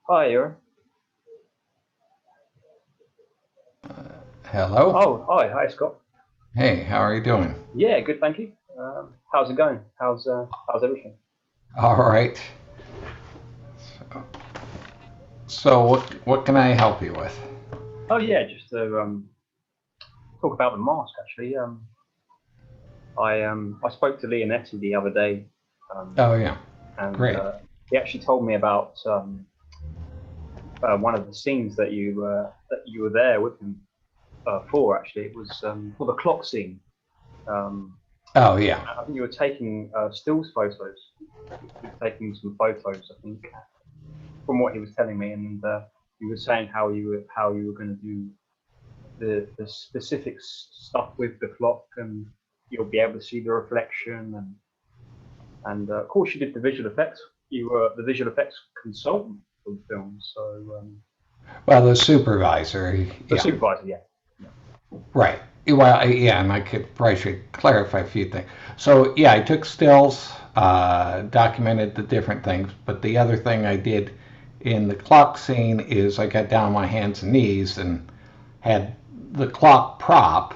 Hi, you're. Hello. Oh, hi, Scott. Hey, how are you doing? Yeah, good, thank you. How's it going? How's everything? All right. So what can I help you with? Oh yeah, just to talk about the mask actually. I spoke to Leonetti the other day, um, Oh yeah, and great. he actually told me about one of the scenes that you were there with him for. Actually, it was for the clock scene. Um, Oh yeah. I think you were taking stills photos. You were taking some photos, I think, from what he was telling me, and he was saying how you were going to do the specific stuff with the clock, and you'll be able to see the reflection, and of course you did the visual effects. You were the visual effects consultant for the film, so Well, the supervisor. the Yeah, supervisor, yeah, yeah. right. Well, yeah, and I could probably should clarify a few things. So yeah, I took stills, documented the different things, but the other thing I did in the clock scene is I got down on my hands and knees and had the clock prop.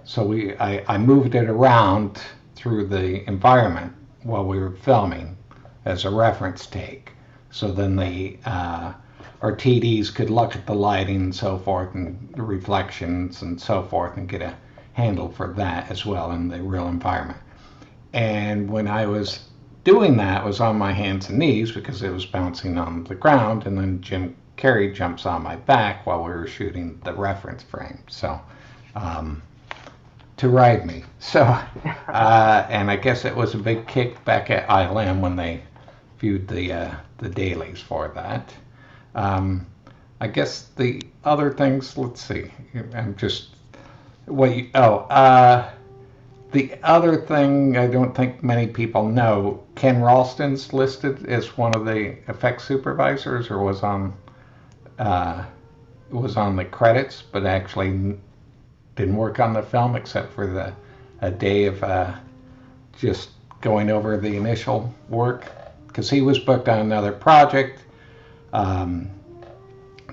So I moved it around through the environment while we were filming as a reference take. So then our TDs could look at the lighting and so forth and the reflections and so forth and get a handle for that as well in the real environment. And when I was doing that, I was on my hands and knees because it was bouncing on the ground, and then Jim Carrey jumps on my back while we were shooting the reference frame. So um, to ride me. So, and I guess it was a big kick back at ILM when they viewed the dailies for that. Um, I guess the other things. Let's see. I'm just what you. Oh, the other thing I don't think many people know. Ken Ralston's listed as one of the effects supervisors, or uh, was on the credits, but actually didn't work on the film except for the a day of just going over the initial work because he was booked on another project. Um,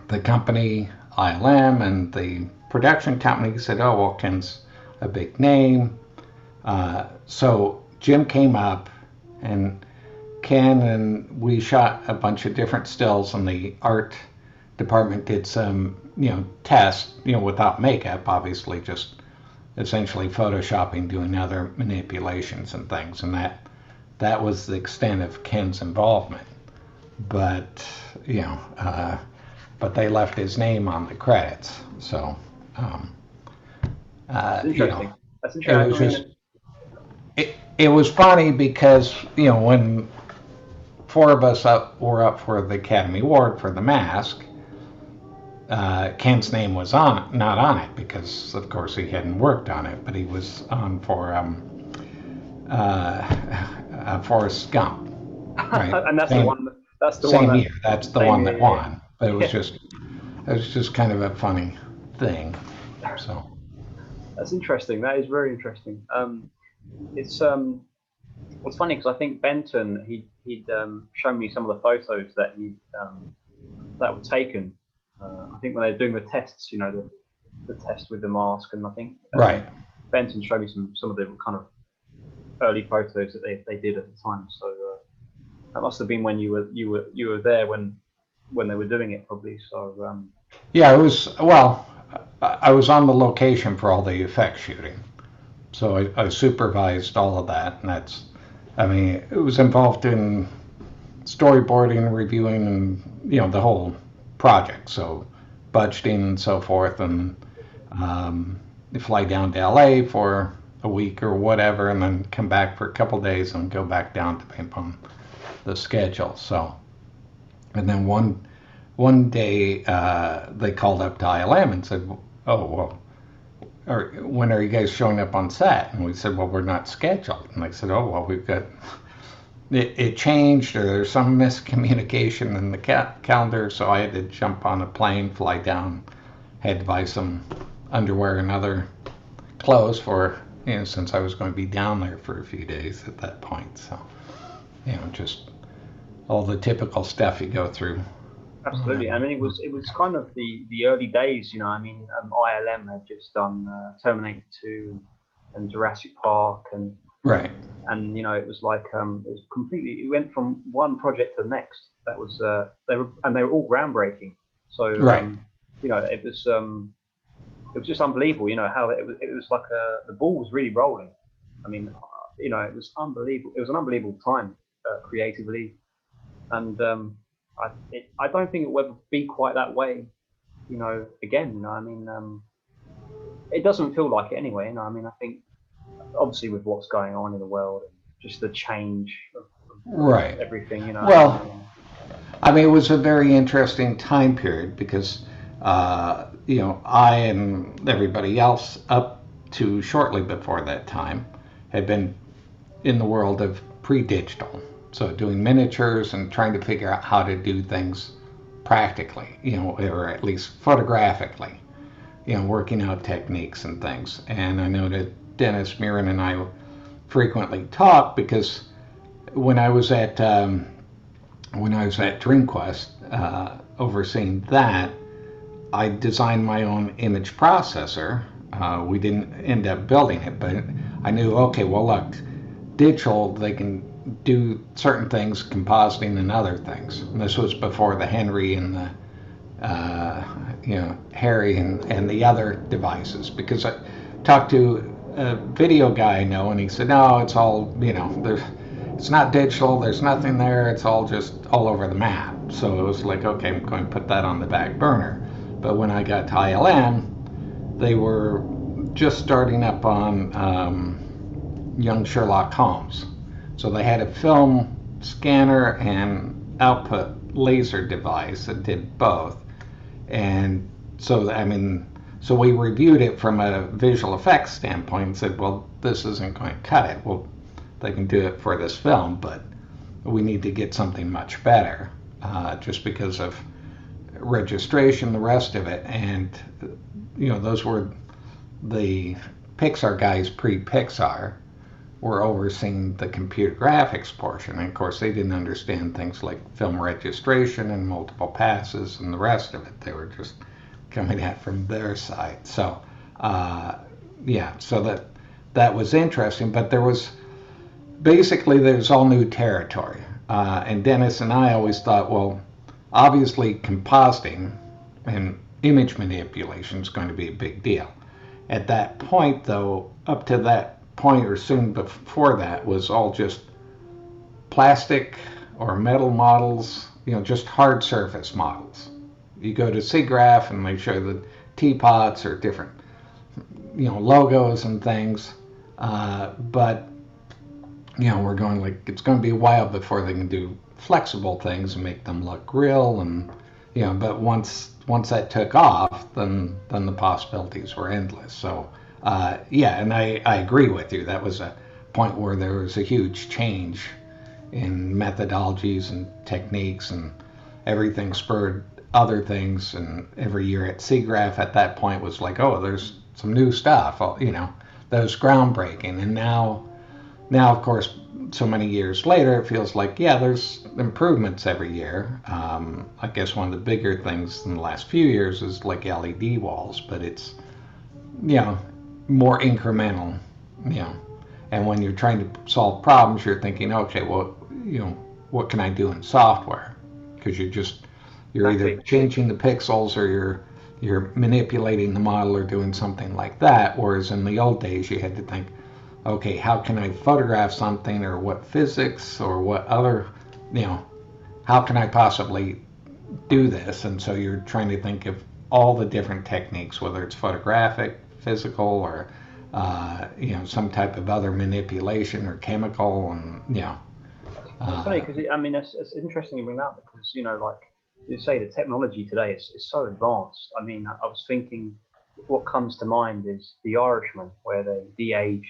the company ILM and the production company said, "Oh, well, Ken's a big name." So Jim came up and Ken and we shot a bunch of different stills, and the art department did some, tests, without makeup, obviously, just essentially photoshopping, doing other manipulations and things, and that was the extent of Ken's involvement. But but they left his name on the credits, so um, That's you know, interesting. That's it interesting. was I mean, just it was funny because when four of us were up for the Academy Award for The Mask, Ken's name was not on it because, of course, he hadn't worked on it, but he was on for Forrest Gump, right? and that's the Same one. That's the one same that year. That's the same one that year. won. But Yeah, it was just kind of a funny thing. So that's interesting. That is very interesting. It's It's funny because I think Benton he'd shown me some of the photos that were taken. I think when they were doing the tests, the test with the mask, and I think right. Benton showed me some of the kind of early photos that they did at the time. So that must have been when you were there when they were doing it, probably. So Yeah, it was. Well, I was on the location for all the effects shooting, so I supervised all of that, and that's. I mean, it was involved in storyboarding, reviewing, and the whole project. So budgeting and so forth, and you fly down to LA for a week or whatever, and then come back for a couple days and go back down depending upon the schedule. So, and then one day they called up to ILM and said, "Oh well, or when are you guys showing up on set?" And we said, "Well, we're not scheduled." And they said, "Oh well, we've got it changed, or there's some miscommunication in the calendar, so I had to jump on a plane, fly down, had to buy some underwear and other clothes for since I was going to be down there for a few days at that point. So just all the typical stuff you go through Absolutely. I mean, it was kind of the early days, you know. I mean, ILM had just done Terminator 2 and Jurassic Park, Right. and you know, it was like it was completely. It went from one project to the next. That was they were all groundbreaking. So Right. you know, it was just unbelievable. You know how it was like the ball was really rolling. I mean, you know, it was unbelievable. It was an unbelievable time creatively, and I don't think it will ever be quite that way. You know, again, you know, I mean, it doesn't feel like it anyway. You know, I mean, I think obviously with what's going on in the world and just the change of Right. everything, you know, I mean, Well, I mean, it was a very interesting time period because, I and everybody else up to shortly before that time had been in the world of pre-digital. So doing miniatures and trying to figure out how to do things practically, or at least photographically, working out techniques and things. And I know that Dennis Mirren and I frequently talk because when I was at DreamQuest, overseeing that, I designed my own image processor. We didn't end up building it, but I knew, okay, well, look, digital, they can do certain things, compositing and other things. And this was before the Henry and the, Harry and the other devices. Because I talked to a video guy I know, and he said, no, it's all, it's not digital, there's nothing there, it's all just all over the map. So it was like, okay, I'm going to put that on the back burner. But when I got to ILM, they were just starting up on young Sherlock Holmes. So they had a film scanner and output laser device that did both. And so, so we reviewed it from a visual effects standpoint and said, well, this isn't going to cut it. Well, they can do it for this film, but we need to get something much better, just because of registration, the rest of it. And, those were the Pixar guys pre-Pixar were overseeing the computer graphics portion. And of course, they didn't understand things like film registration and multiple passes and the rest of it. They were just coming at from their side. So, so that was interesting. But there's all new territory. And Dennis and I always thought, well, obviously compositing and image manipulation is going to be a big deal. At that point, though, up to that point or soon before that, was all just plastic or metal models, just hard surface models. You go to SIGGRAPH and they show the teapots or different, logos and things. But we're going like, it's going to be a while before they can do flexible things and make them look real. And, but once that took off, then the possibilities were endless. So, and I agree with you. That was a point where there was a huge change in methodologies and techniques, and everything spurred other things. And every year at SIGGRAPH at that point was like, oh, there's some new stuff, that was groundbreaking. And now, of course, so many years later, it feels like, there's improvements every year. I guess one of the bigger things in the last few years is like LED walls, but it's, more incremental, And when you're trying to solve problems, you're thinking, okay, well, what can I do in software? Because you're either changing the pixels or you're manipulating the model or doing something like that. Whereas in the old days, you had to think, okay, how can I photograph something, or what physics or what other, how can I possibly do this? And so you're trying to think of all the different techniques, whether it's photographic, physical, or, some type of other manipulation or chemical. And, It's funny because, it's interesting you bring that up because, like you say, the technology today is so advanced. I mean, I was thinking what comes to mind is The Irishman, where they de-aged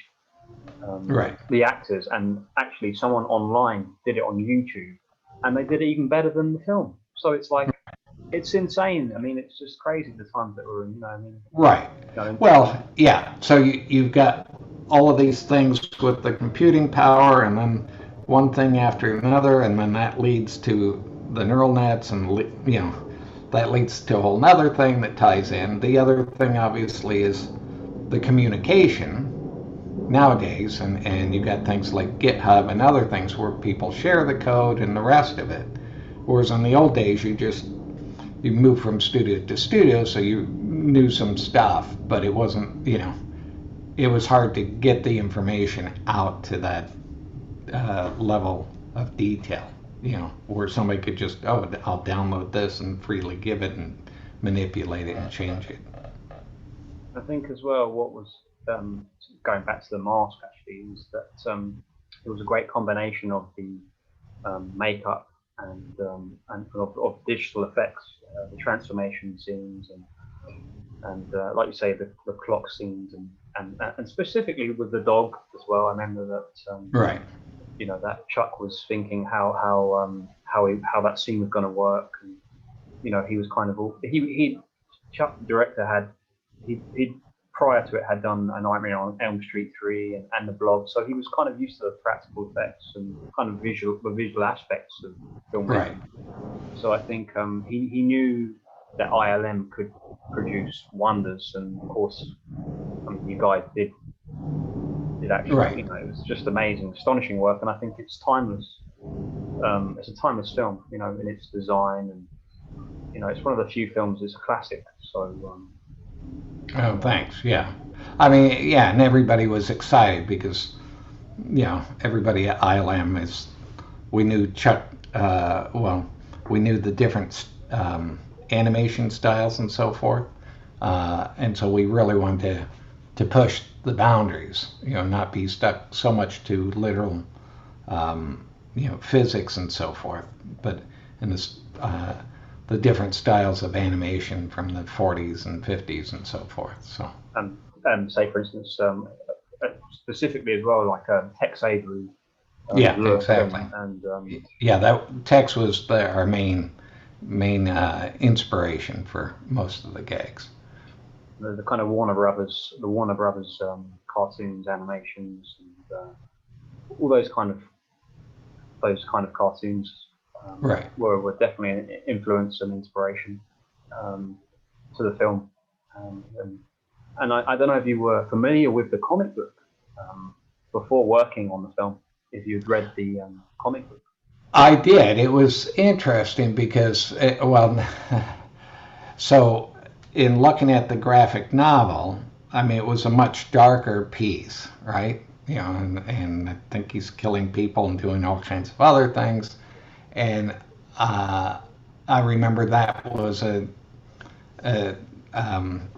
right. the actors, and actually someone online did it on YouTube, and they did it even better than the film. So it's like, it's insane. I mean, it's just crazy the times that we're in. Right. Well, yeah. So you've got all of these things with the computing power, and then one thing after another, and then that leads to the neural nets, and that leads to a whole nother thing that ties in. The other thing, obviously, is the communication nowadays, and you got things like GitHub and other things where people share the code and the rest of it. Whereas in the old days, you moved from studio to studio, so you knew some stuff, but it wasn't, it was hard to get the information out to that level of detail, where somebody could just, oh, I'll download this and freely give it and manipulate it and change it. I think as well, what was going back to the mask actually, is that it was a great combination of the makeup and of digital effects, the transformation scenes, and like you say, the clock scenes, and specifically with the dog as well. I remember that Right. That Chuck was thinking how that scene was going to work, and he was kind of Chuck the director had he prior to it had done A Nightmare on Elm Street 3 and the Blob, so he was kind of used to the practical effects and kind of visual aspects of filmmaking. Right. So I think he knew that ILM could produce wonders, and of course, you guys did actually. Right. It was just amazing, astonishing work, and I think it's timeless. It's a timeless film, in its design, and it's one of the few films that's a classic. So. Oh, thanks. Yeah. I mean, yeah, and everybody was excited because, everybody at ILM we knew Chuck, we knew the different animation styles and so forth. And so we really wanted to push the boundaries, not be stuck so much to literal, physics and so forth, but in this, the different styles of animation from the 40s and 50s and so forth. So, say for instance, specifically as well, like Tex Avery. Yeah, exactly. And that Tex was our main inspiration for most of the gags. The kind of Warner Brothers cartoons, animations, and all those kind of cartoons. Right. Were definitely an influence and inspiration to the film. And I don't know if you were familiar with the comic book before working on the film, if you'd read the comic book. I did. It was interesting because, so in looking at the graphic novel, I mean, it was a much darker piece, right? And I think he's killing people and doing all kinds of other things. And I remember that was a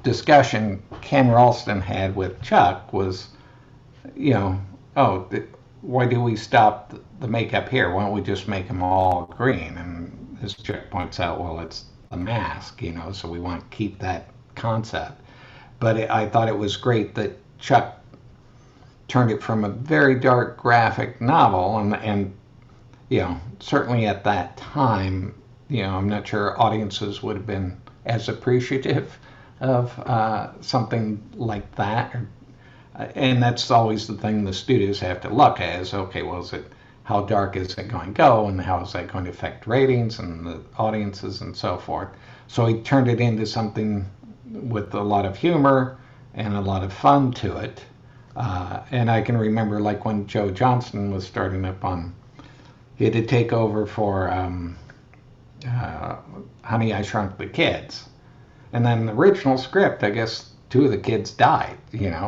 discussion Ken Ralston had with Chuck was, why do we stop the makeup here? Why don't we just make them all green? And as Chuck points out, well, it's the mask, so we want to keep that concept. But I thought it was great that Chuck turned it from a very dark graphic novel and certainly at that time, I'm not sure audiences would have been as appreciative of something like that. And that's always the thing the studios have to look at is, okay, well, how dark is it going to go, and how is that going to affect ratings and the audiences and so forth. So he turned it into something with a lot of humor and a lot of fun to it. And I can remember, like, when Joe Johnston was starting up he had to take over for Honey, I Shrunk the Kids. And then the original script, I guess 2 of the kids died,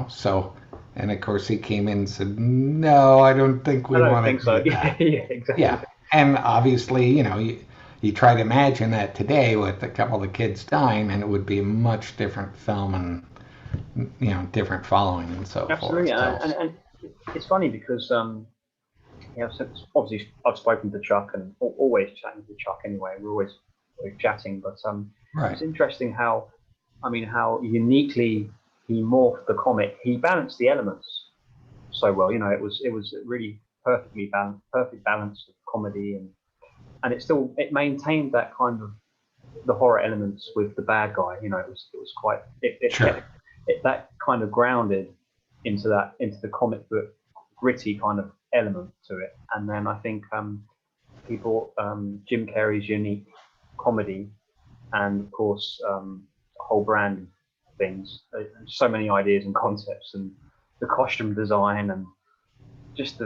so, and of course he came in and said, no, I don't think we want to do so. that. Yeah, exactly. Yeah, and obviously, you try to imagine that today with a couple of the kids dying, and it would be a much different film and, different following and so Absolutely. forth. Absolutely, and it's funny because, obviously I've spoken to Chuck and always chatting to Chuck anyway. We're always chatting, but Right. It's interesting how uniquely he morphed the comic. He balanced the elements so well. It was really perfect balance of comedy and it maintained that kind of the horror elements with the bad guy. It was quite Sure. That kind of grounded into the comic book gritty kind of element to it. And then I think he brought Jim Carrey's unique comedy, and of course a whole brand of things, so many ideas and concepts, and the costume design, and just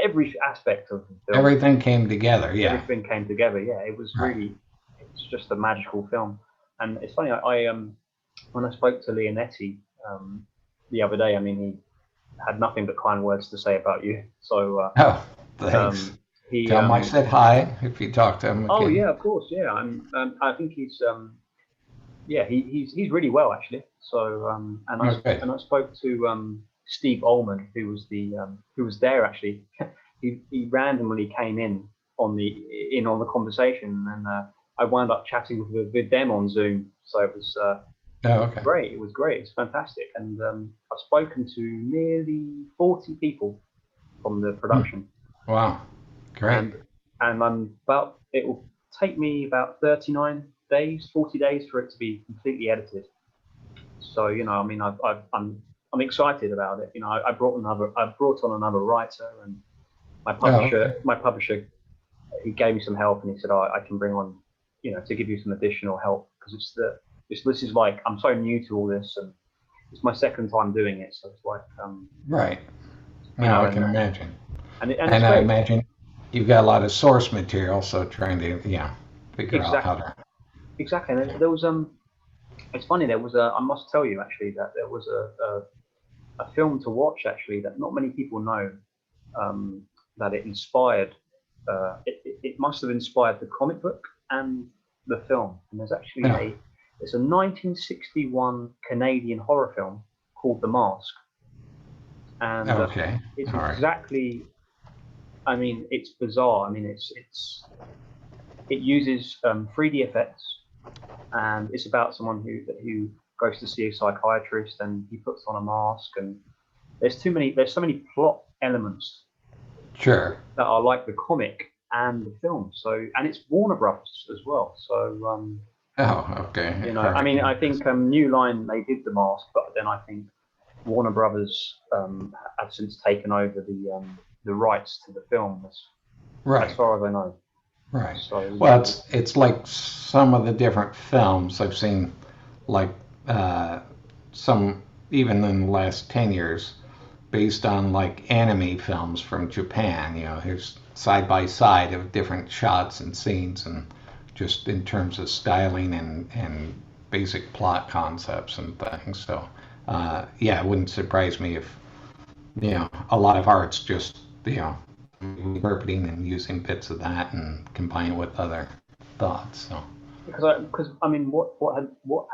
every aspect of the film. Everything came together. Yeah. Everything came together. Yeah, it was Right. really, it's just a magical film. And it's funny, I when I spoke to Leonetti the other day, I mean, he had nothing but kind words to say about you. So Oh, thanks. he Tell him I said hi if you talk to him again. oh yeah, of course, yeah. I think he's yeah, he's really well actually. So Okay. and I spoke to Steve Ullman, who was there actually. He randomly came in on the conversation, and I wound up chatting with them on Zoom. So it was Oh, okay. great. It was great. It's fantastic, and I've spoken to nearly 40 people from the production, Wow. Great. and it will take me about 39 days, 40 days for it to be completely edited. So you know, I mean, I'm excited about it. You know, I brought on another writer, and Okay. my publisher, he gave me some help, and he said, I can bring on, you know, to give you some additional help, because this is like, I'm so new to all this, and it's my second time doing it, so it's like Right. you Now know, I can imagine. and it's And I great. imagine you've got a lot of source material, so trying to, figure out how Exactly, to. exactly. And there was it's funny, there was I must tell you actually that there was a film to watch actually that not many people know, um, that it inspired. It must have inspired the comic book and the film. And there's actually Yeah. it's a 1961 Canadian horror film called The Mask, and Okay. it's All right. exactly. I mean, it's bizarre. I mean, it uses 3D effects, and it's about someone who goes to see a psychiatrist, and he puts on a mask, and there's so many plot elements Sure. that are like the comic and the film. So, and it's Warner Brothers as well. So, Oh, okay. you know, All I right. mean, I think New Line, they did the mask, but then I think Warner Brothers have since taken over the rights to the film, as Right. far as I know. Right. So Well, it's like some of the different films I've seen, like uh, some even in the last 10 years, based on like anime films from Japan. Here's side by side of different shots and scenes, and just in terms of styling and basic plot concepts and things. So, yeah, it wouldn't surprise me if a lot of art's just interpreting and using bits of that and combine it with other thoughts. So, because I mean, what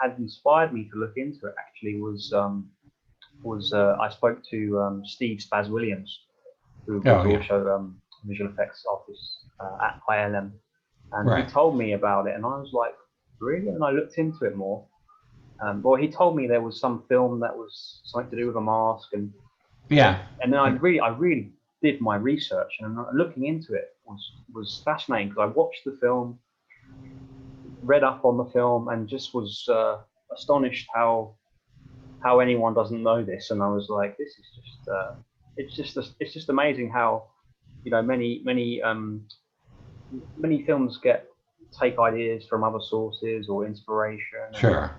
had inspired me to look into it actually was I spoke to Steve Spaz Williams, who was oh yeah, also visual effects artist at ILM, and he right, told me about it, and I was like, really? And I looked into it more. Well, he told me there was some film that was something to do with a mask, yeah, and then I really did my research, and looking into it was fascinating, because I watched the film, read up on the film, and just was astonished how anyone doesn't know this. And I was like, this is just it's just amazing how, you know, many films take ideas from other sources or inspiration, sure,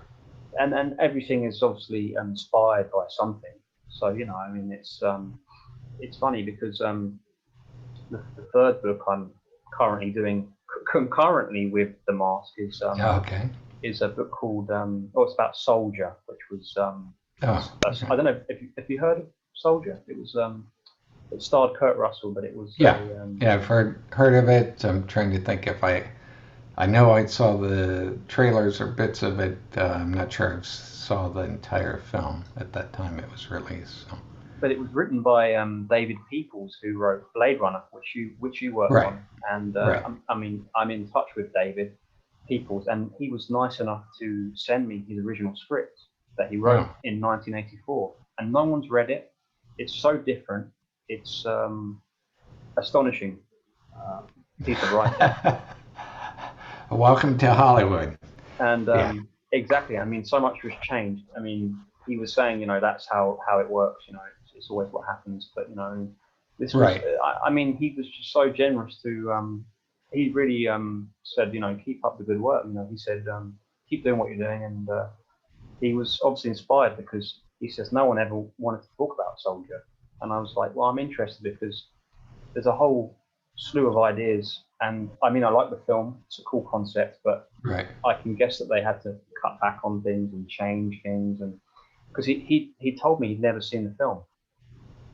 and everything is obviously inspired by something. So you know, I mean, it's funny because the third book I'm currently doing concurrently with The Mask okay, is a book called it's about Soldier, which was oh, okay. I don't know if you heard of Soldier. It was it starred Kurt Russell, but it was Yeah, yeah, I've heard of it. I'm trying to think if I know I saw the trailers or bits of it. I'm not sure I saw the entire film at that time it was released. So. but it was written by David Peoples, who wrote Blade Runner, which you worked Right, on. And right. I mean, I'm in touch with David Peoples, and he was nice enough to send me his original script that he wrote Oh. in 1984, and no one's read it. It's so different. It's astonishing piece of writing. Welcome to Hollywood. And Yeah, exactly, I mean, so much was changed. I mean, he was saying, you know, that's how it works. You know, it's always what happens. But you know, this was. right. I mean, he was just so generous to he really said, keep up the good work. He said, keep doing what you're doing, and he was obviously inspired because he says no one ever wanted to talk about Soldier, and I was like, well, I'm interested because there's a whole slew of ideas, and I mean, I like the film; it's a cool concept, but Right. I can guess that they had to cut back on things and change things, and because he told me he'd never seen the film,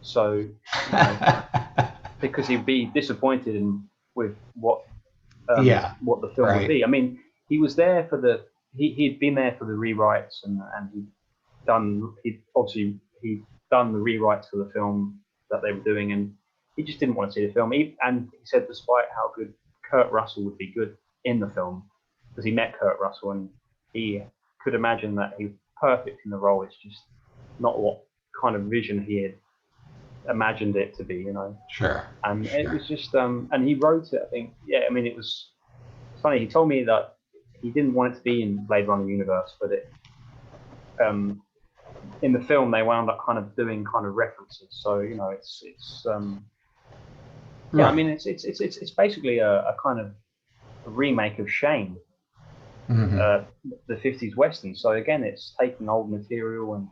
so you know because he'd be disappointed with Yeah. what the film would Right. be. I mean, he was there for he'd been there for the rewrites, and he'd done the rewrites for the film that they were doing, and he just didn't want to see the film. And he said, despite how good Kurt Russell would be good in the film, because he met Kurt Russell and he could imagine that he was perfect in the role. It's just not what kind of vision he had imagined it to be. Sure. And it Sure. was just and he wrote it, I think. Yeah, I mean, it's funny. He told me that he didn't want it to be in Blade Runner universe, but um in the film they wound up kind of doing kind of references. So it's yeah. I Right. mean, it's basically a kind of a remake of Shane, Hmm. uh, the '50s western. So again, it's taking old material and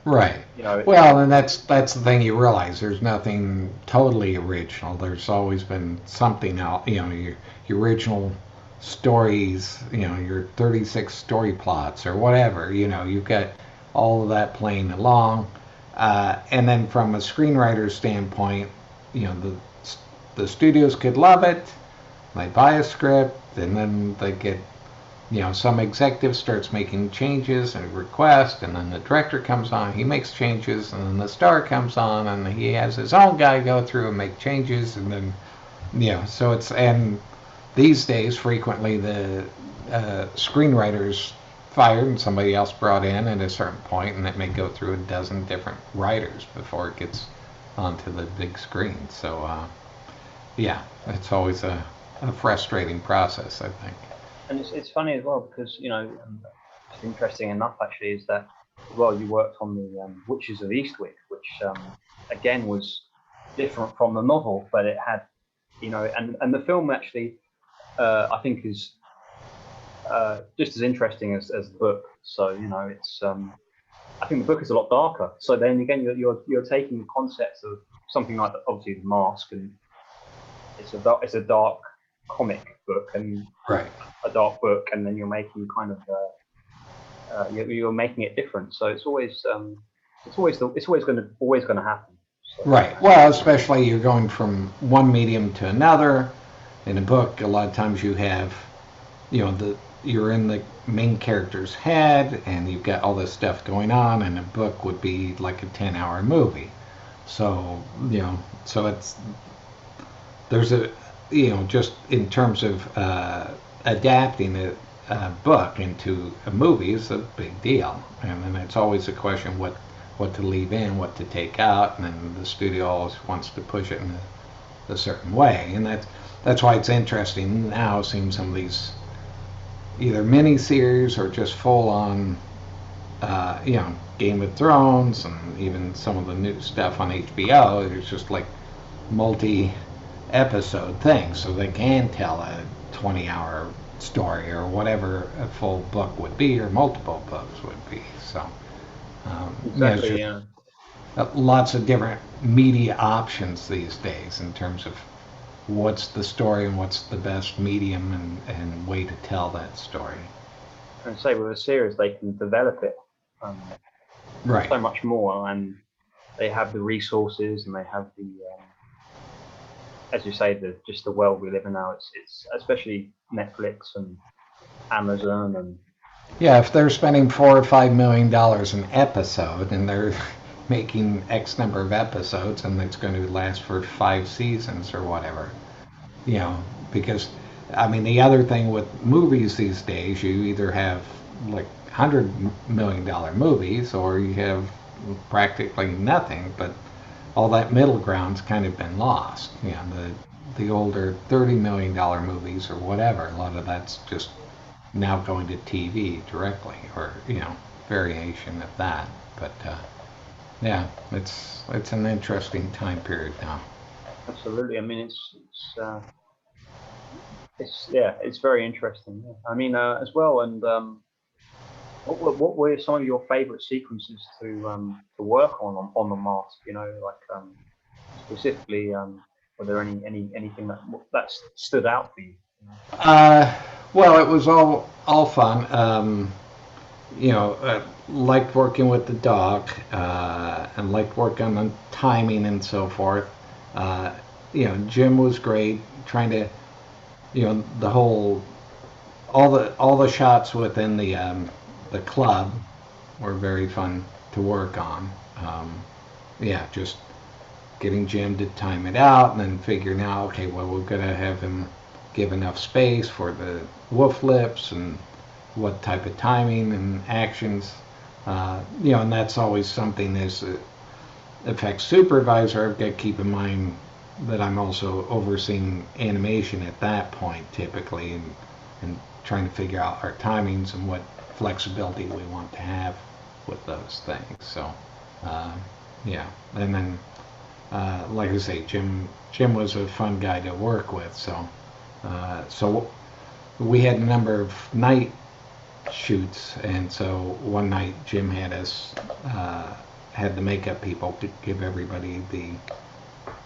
Right. it's Well, and that's the thing you realize. There's nothing totally original. There's always been something else. Your original stories. Your 36 story plots or whatever. You've got all of that playing along. And then from a screenwriter's standpoint, the studios could love it. They buy a script, and then they get some executive starts making changes and requests, and then the director comes on, he makes changes, and then the star comes on, and he has his own guy go through and make changes, and then, so and these days, frequently the screenwriter's fired and somebody else brought in at a certain point, and it may go through a dozen different writers before it gets onto the big screen. So, yeah, it's always a frustrating process, I think. and it's funny as well because it's interesting enough actually is that as well you worked on the Witches of Eastwick, which again was different from the novel, but it had and the film actually I think is just as interesting as the book. So it's I think the book is a lot darker. So then again, you're taking the concepts of something like obviously the Mask, and it's a dark comic book and Right. a dark book, and then you're making kind of you're making it different. So it's always going to happen. So Right. Well, especially you're going from one medium to another. In a book, a lot of times you have, you're in the main character's head, and you've got all this stuff going on. And a book would be like a 10-hour movie. So so there's just in terms of adapting a book into a movie is a big deal, and then it's always a question what to leave in, what to take out, and then the studio always wants to push it in a certain way, and that's why it's interesting now seeing some of these either mini series or just full on Game of Thrones, and even some of the new stuff on HBO. It's just like multi episode thing, so they can tell a 20-hour story or whatever a full book would be, or multiple books would be. So, it's exactly, just yeah. lots of different media options these days in terms of what's the story and what's the best medium and way to tell that story. And say with a series, they can develop it Right. so much more, and they have the resources, and they have the as you say, just the world we live in now. It's especially Netflix and Amazon and Yeah, if they're spending $4 or $5 million an episode and they're making X number of episodes and it's going to last for 5 seasons or whatever, you know, because I mean, the other thing with movies these days, you either have like $100 million movies or you have practically nothing, but all that middle ground's kind of been lost. The older $30 million movies or whatever, a lot of that's just now going to TV directly, or variation of that. But yeah, it's an interesting time period now. absolutely. I mean, it's it's very interesting. Yeah. I mean, as well, and what were some of your favorite sequences to work on the mask? You know, like specifically, were there anything that stood out for you? You know? Uh, well, it was all fun. Liked working with the dog, and liked working on timing and so forth. Uh, Jim was great, trying to, the whole, all the shots within the club were very fun to work on. Just getting Jim to time it out and then figuring out, okay, well, we're gonna have him give enough space for the wolf lips and what type of timing and actions. And that's always something as a effects supervisor, I've got to keep in mind that I'm also overseeing animation at that point typically, and trying to figure out our timings and what flexibility we want to have with those things. So, and then like I say, Jim was a fun guy to work with. So we had a number of night shoots, and so one night Jim had the makeup people to give everybody the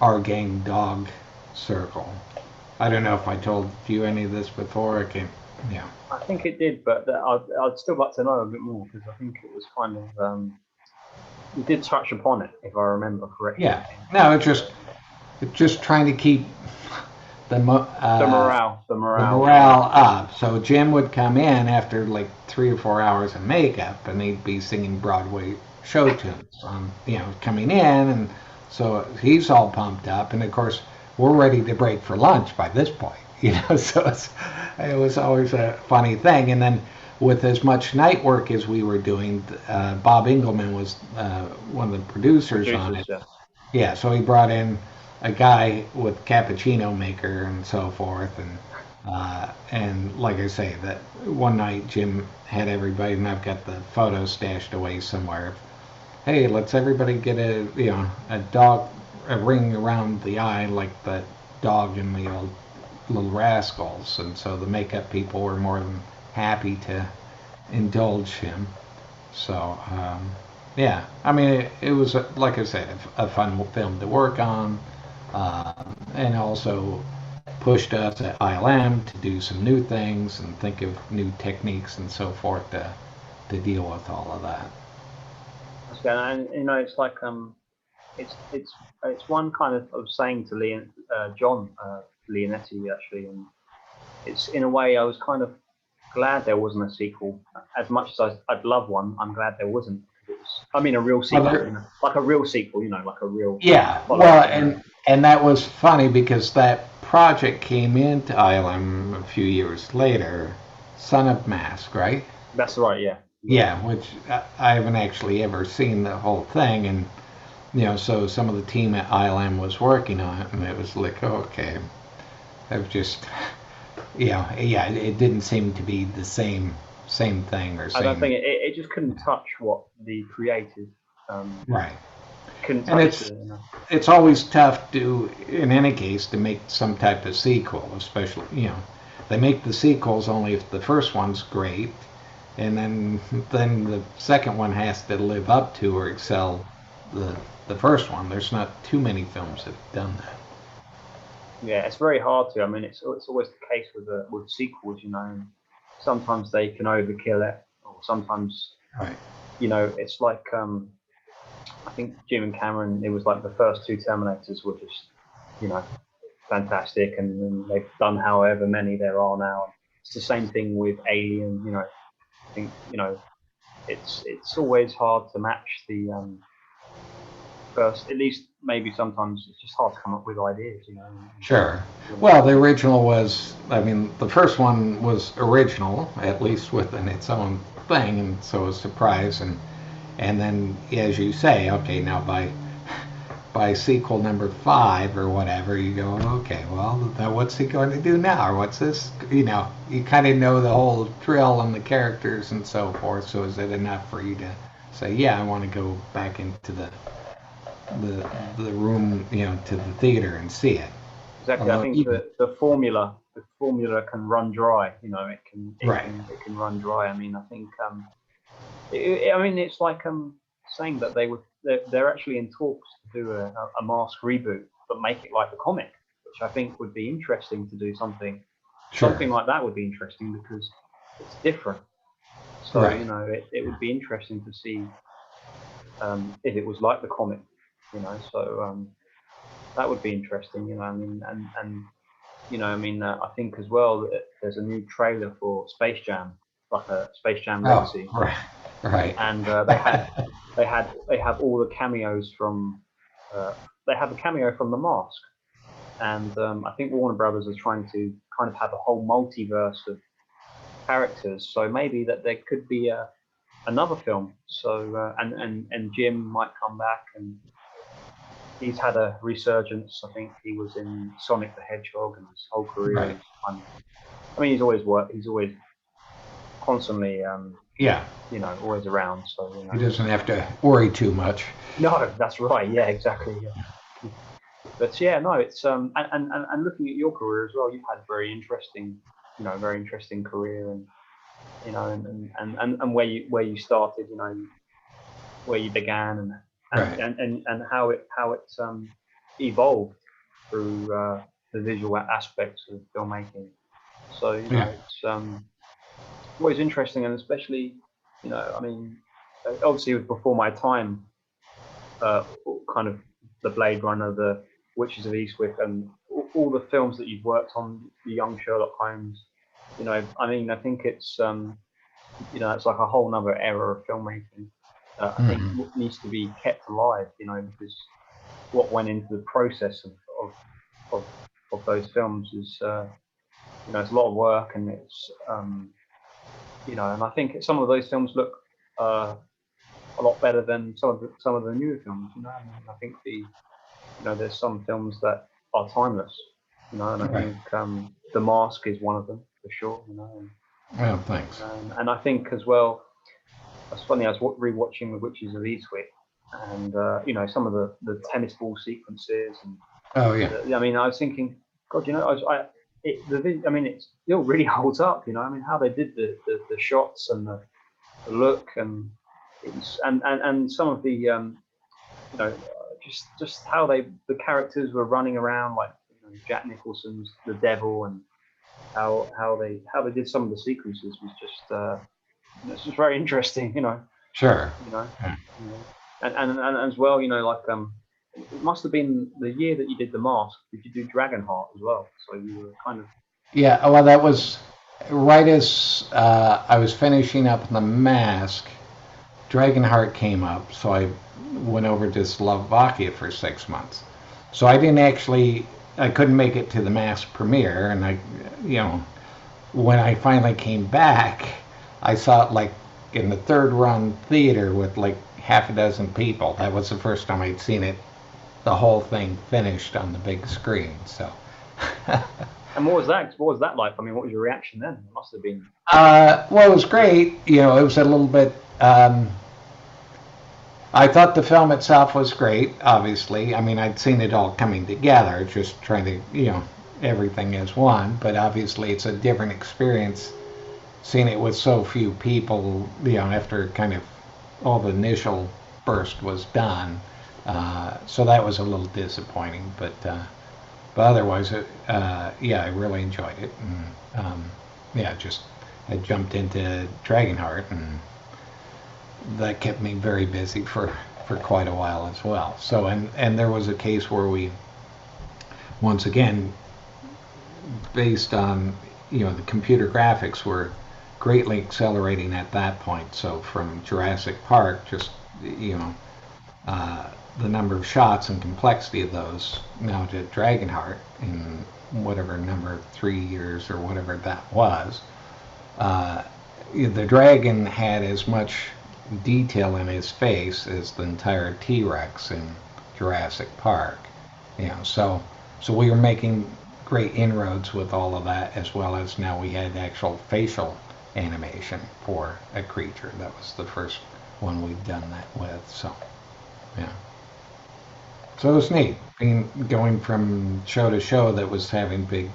our gang dog circle. I don't know if I told you any of this before. Yeah. I think it did, but I'd still like to know a bit more because I think it was kind of you did touch upon it, if I remember correctly. Yeah. No, it's just trying to keep the morale up. So Jim would come in after like 3 or 4 hours of makeup, and he'd be singing Broadway show tunes coming in, and so he's all pumped up, and of course we're ready to break for lunch by this point, so it was always a funny thing. And then with as much night work as we were doing, Bob Engelman was one of the producers on it. Yeah, so he brought in a guy with cappuccino maker and so forth, and like I say, that one night Jim had everybody, and I've got the photo stashed away somewhere. Hey, let's everybody get a ring around the eye like that dog in the old Little Rascals, and so the makeup people were more than happy to indulge him. So I mean it was like I said, a fun film to work on, and also pushed us at ILM to do some new things and think of new techniques and so forth to deal with all of that. And it's like it's one kind of saying to John Leonetti actually, and it's in a way I was kind of glad there wasn't a sequel. As much as I'd love one, I'm glad there wasn't. I mean, a real sequel, like a real sequel, like a real. Yeah, well, and that was funny because that project came into ILM a few years later, Son of Mask, right? That's right, yeah. Yeah, which I haven't actually ever seen the whole thing, and so some of the team at ILM was working on it, and it was like, okay, I've just, it didn't seem to be the same thing or same. I don't think it just couldn't touch what the creative right. Couldn't touch. And it's always tough to, in any case, to make some type of sequel, especially they make the sequels only if the first one's great. And then the second one has to live up to or excel the first one. There's not too many films that have done that. Yeah, it's very hard to. I mean, it's always the case with sequels. Sometimes they can overkill it, or sometimes right. It's like I think Jim and Cameron. It was like the first two Terminators were just fantastic, and they've done however many there are now. It's the same thing with Alien. I think it's always hard to match the first. At least maybe sometimes it's just hard to come up with ideas. Sure. Well, the original was. I mean, the first one was original, at least within its own thing, and so it was a surprise. And then, as you say, okay, now by sequel number 5 or whatever, you go, okay, well, now what's he going to do now, or what's this? You kind of know the whole drill and the characters and so forth. So is it enough for you to say, yeah, I want to go back into the room, to the theater and see it? Exactly. I think the formula the formula can run dry. You know, it Right. can run dry. I mean, I think I mean, it's like saying that they're actually in talks to do a Mask reboot, but make it like a comic, which I think would be interesting to do something Sure. like that would be interesting because it's different. So Right. you know, it would be interesting to see if it was like the comic. You know, so that would be interesting. You know, I mean, and you know, I mean, I think as well that there's a new trailer for Space Jam, like a Space Jam Oh, Legacy, right. Right. and they have all the cameos from they have a cameo from The Mask, and I think Warner Brothers is trying to kind of have a whole multiverse of characters. So maybe that there could be another film. So and Jim might come back, and he's had a resurgence. I think he was in Sonic the Hedgehog, and his whole career Right. is kind of. I mean, he's always worked. He's always constantly, Yeah. you know, always around. So you He know. doesn't have to worry too much. No, that's right. Yeah, exactly. Yeah. But yeah, no, it's and looking at your career as well, you've had very interesting, you know, very interesting career, and you know, and where you started, you know, where you began, Right. and how it's evolved through the visual aspects of filmmaking. So you know, Yeah. it's always interesting, and especially, you know, I mean, obviously it was before my time, uh, kind of the Blade Runner, the Witches of Eastwick, and all the films that you've worked on, the Young Sherlock Holmes. You know, I mean, I think it's you know, it's like a whole nother era of filmmaking that I think Hmm. needs to be kept alive. You know, because what went into the process of of those films is you know, it's a lot of work, and it's you know, and I think some of those films look a lot better than some of the newer films. You know, I mean, I think you know, there's some films that are timeless. You know, and I Right. think The Mask is one of them for sure. You know, Well, thanks. and I think as well. It's funny. I was rewatching The Witches of Eastwick, and you know, some of the tennis ball sequences, and Oh, yeah. I mean, I was thinking, God, you know, I mean, it still really holds up. You know, I mean, how they did the shots and the look, and it's and some of the you know, just how the characters were running around, like you know, Jack Nicholson's The Devil, and how they did some of the sequences was just it's just very interesting. Sure. You know, Yeah. you know, and as well, you know, like it must have been the year that you did The Mask. Did you do Dragonheart as well? So you were kind of Yeah. Well, that was right as I was finishing up The Mask. Dragonheart came up, so I went over to Slovakia for 6 months. So I didn't actually, I couldn't make it to the mass premiere, and you know, when I finally came back, I saw it like in the third run theater with like half a dozen people. That was the first time I'd seen it, the whole thing finished on the big screen. So, and what was that? What was that like? I mean, what was your reaction then? It must have been. well, it was great. You know, it was a little bit. I thought the film itself was great, obviously. I mean, I'd seen it all coming together, just trying to, you know, everything as one, but obviously it's a different experience seeing it with so few people, you know, after kind of all the initial burst was done. So that was a little disappointing, but otherwise, yeah, I really enjoyed it. And, yeah, just I jumped into Dragonheart and that kept me very busy for quite a while as well. So and there was a case where we once again based on you know the computer graphics were greatly accelerating at that point. So from Jurassic Park, just you know the number of shots and complexity of those now to Dragonheart in whatever number 3 years or whatever that was. Uh, the dragon had as much detail in his face as the entire T-Rex in Jurassic Park. You know, so we were making great inroads with all of that, as well as now we had actual facial animation for a creature. That was the first one we'd done that with. So yeah, so it was neat. Being going from show to show that was having big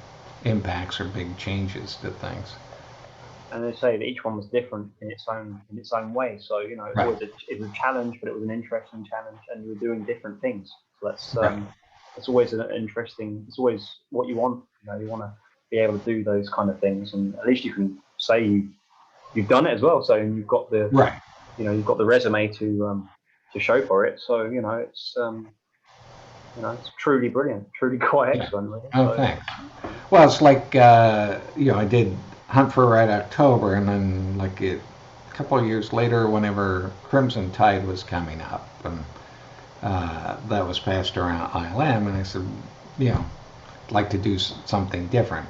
impacts or big changes to things. And they say that each one was different in its own way. So you know, it was Right. always it was a challenge, but it was an interesting challenge, and you were doing different things. So Right. that's always an interesting. It's always what you want. You know, you want to be able to do those kind of things, and at least you can say you've done it as well. So you've got the Right. you've got the resume to show for it. So it's truly brilliant, truly quite Yeah. excellent. Really. Oh, So thanks. Well, it's like I did Hunt for Red October, and then like a couple of years later, whenever Crimson Tide was coming up, and that was passed around ILM, and I said, I'd like to do something different.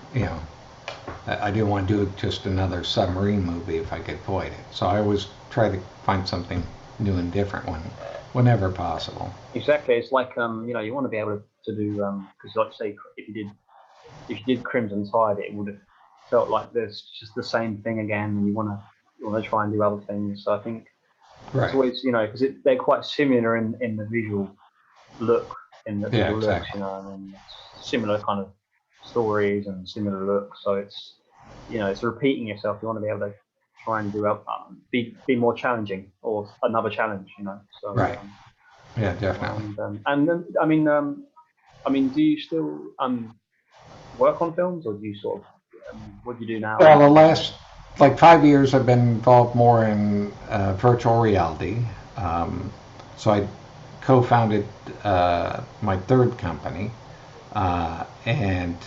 I didn't want to do just another submarine movie if I could avoid it. So I always try to find something new and different whenever possible. exactly, it's like you want to be able to do because like say if you did Crimson Tide, it would have felt like there's just the same thing again, and you want to try and do other things. So I think it's Right. always because they're quite similar in the visual look, Yeah, visual looks. exactly. I mean, it's similar kind of stories and similar looks. So it's repeating yourself. You want to be able to try and do be more challenging or another challenge. So Right. Yeah, definitely. and then I mean, do you still work on films, or do you sort of what do you do now? Well, the last like 5 years, I've been involved more in virtual reality. Um, so I co-founded my third company, and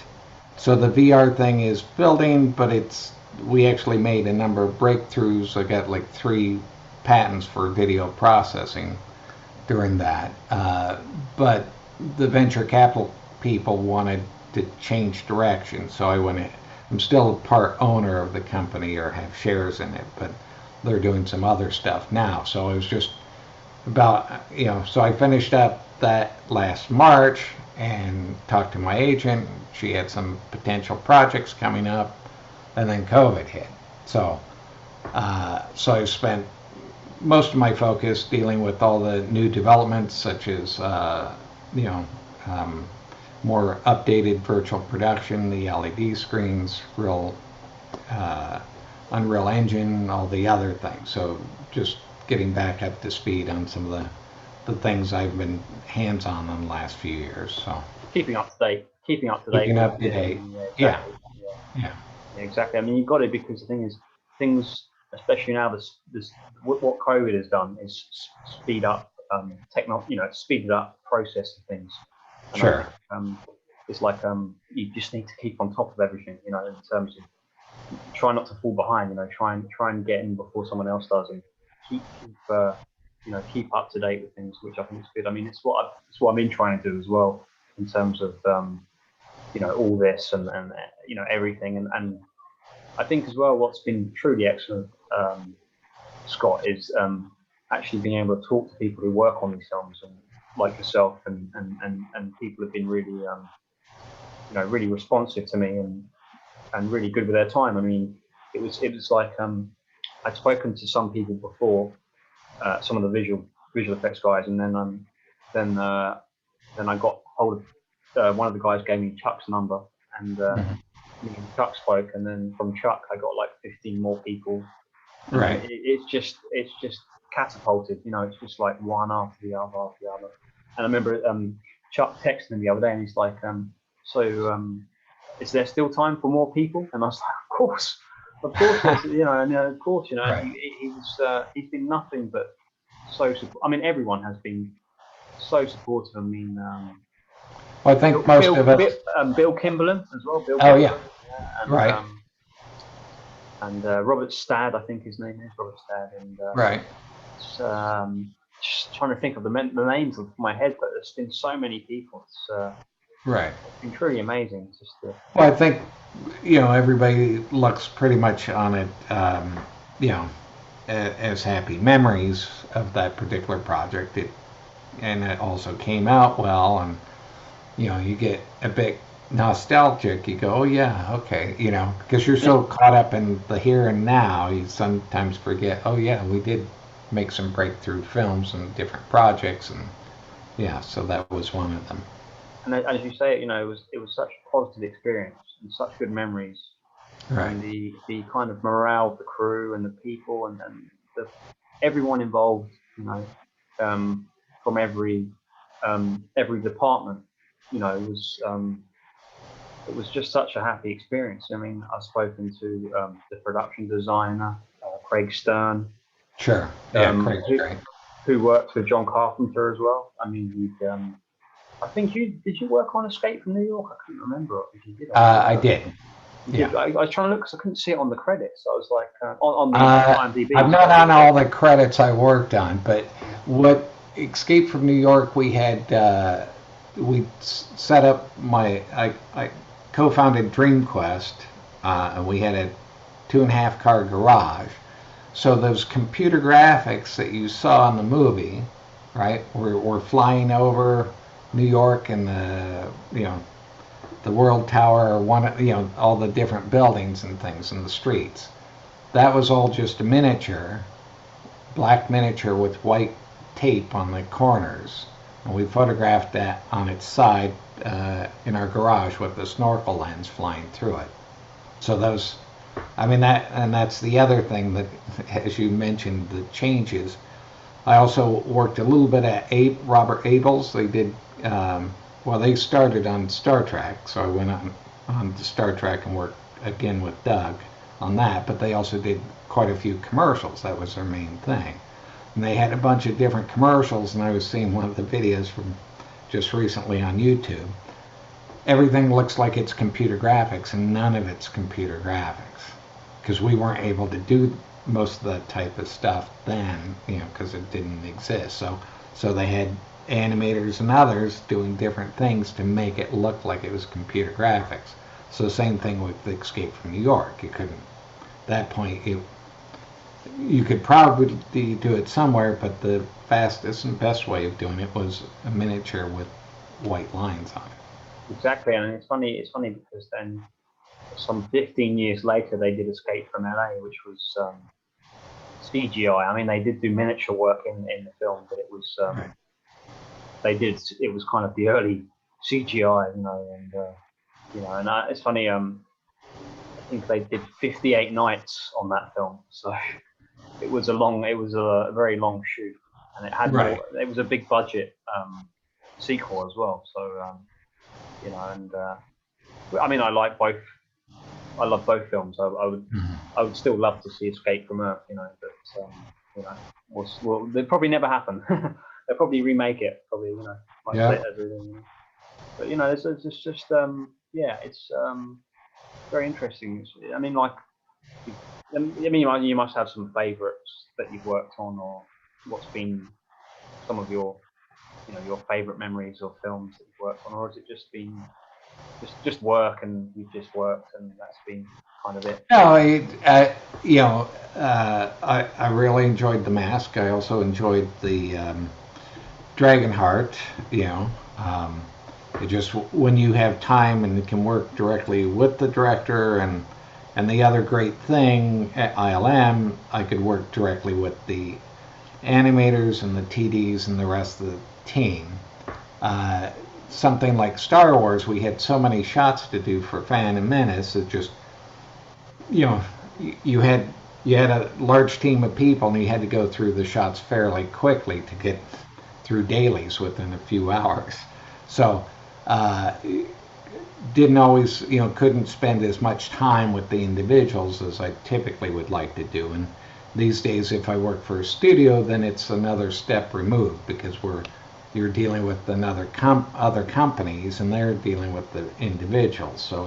so the VR thing is building, but we actually made a number of breakthroughs. I got like 3 patents for video processing during that. But the venture capital people wanted to change direction, so I'm still a part owner of the company or have shares in it, but they're doing some other stuff now. So it was just about, so I finished up that last March and talked to my agent. She had some potential projects coming up, and then COVID hit. So I spent most of my focus dealing with all the new developments, such as you know more updated virtual production, the LED screens, real Unreal Engine, all the other things. So just getting back up to speed on some of the things I've been hands-on in the last few years. So Keeping up to date, keeping with up to date. yeah, Yeah, exactly. Yeah. yeah, Yeah, exactly. I mean, you've got to, because the thing is, things, especially now, this what COVID has done is speed up speeded up process of things, and I sure. think it's like you just need to keep on top of everything, in terms of try not to fall behind, try and get in before someone else does, and keep up to date with things, which I think is good. I mean, it's what I've been trying to do as well in terms of all this and everything, and I think as well what's been truly excellent, Scott, is actually being able to talk to people who work on these films, and like yourself, and people have been really really responsive to me, and really good with their time. I mean, it was like I'd spoken to some people before, some of the visual effects guys, and then then I got hold of one of the guys gave me Chuck's number, and Mhm. me and Chuck spoke, and then from Chuck I got like 15 more people, and then Right. it's just catapulted. It's just like one after the other after the other. And I remember Chuck texted me the other day, and he's like, so is there still time for more people? And I was like, of course, there's and of course, and Right. he's been nothing but so. I mean, everyone has been so supportive. I mean, Well, I think most of us. Bill Kimberlin as well. Bill Oh yeah. Kimberlin, yeah, Right. and Robert Stad, I think his name is Robert Stad, and Right. it's, just trying to think of the names of my head, but there's been so many people. Right. It's been truly amazing. It's just Well, I think everybody looks pretty much on it, you know, as happy memories of that particular project. And it also came out well, and you get a bit nostalgic. You go, oh yeah, okay, because you're so caught up in the here and now, you sometimes forget. Oh yeah, we did make some breakthrough films and different projects, and yeah, so that was one of them. and as you say, it was such a positive experience and such good memories, Right. and the kind of morale of the crew and the people and the everyone involved, from every department, it was just such a happy experience. I mean, I've spoken to the production designer, Craig Stern, Sure. Yeah, um, Craig's who great. who worked with John Carpenter as well. I mean, I think you did you work on Escape from New York? I couldn't remember if you did or not. I did. You Yeah. did. I was trying to look because I couldn't see it on the credits. I was like, on the Uh, I'm IMDb. not Sorry. on all the credits I worked on, but what Escape from New York, we set up I co-founded DreamQuest, and we had a 2.5 car garage. So those computer graphics that you saw in the movie, right, were flying over New York and the World Tower, all the different buildings and things in the streets. That was all just a miniature, black miniature with white tape on the corners. And we photographed that on its side in our garage with the snorkel lens flying through it. So those, I mean, that's the other thing that, as you mentioned, the changes. I also worked a little bit at Robert Abels. They did, they started on Star Trek, so I went on to Star Trek and worked again with Doug on that, but they also did quite a few commercials. That was their main thing. And they had a bunch of different commercials, and I was seeing one of the videos from just recently on YouTube. Everything looks like it's computer graphics, and none of it's computer graphics, because we weren't able to do most of that type of stuff then, because it didn't exist. So they had animators and others doing different things to make it look like it was computer graphics. So same thing with Escape from New York. You couldn't, at that point, you could probably do it somewhere, but the fastest and best way of doing it was a miniature with white lines on it. Exactly, and it's funny. It's funny because then, some 15 years later, they did Escape from LA, which was CGI. I mean, they did do miniature work in the film, but it was Right. it was kind of the early CGI, and it's funny. I think they did 58 nights on that film, so it was a very long shoot, and it had Right. more. It was a big budget sequel as well. So and I mean, I love both films. Mhm. I would still love to see Escape from Earth, but they'll probably never happen. They'll probably remake it, probably, much Yeah. later. But it's just yeah, it's very interesting. I mean, like, you must have some favorites that you've worked on, or what's been some of your favorite memories or films that you've worked on, or has it just been just work and you've just worked and that's been kind of it? No, I really enjoyed The Mask. I also enjoyed the DragonHeart. It just, when you have time and you can work directly with the director, and the other great thing at ILM, I could work directly with the animators and the TDs and the rest of the team. Uh, Something like Star Wars, we had so many shots to do for Fan and Menace. It just, you know, you had a large team of people, and you had to go through the shots fairly quickly to get through dailies within a few hours. So didn't always, couldn't spend as much time with the individuals as I typically would like to do. And these days, if I work for a studio, then it's another step removed, because you're dealing with other companies, and they're dealing with the individuals. So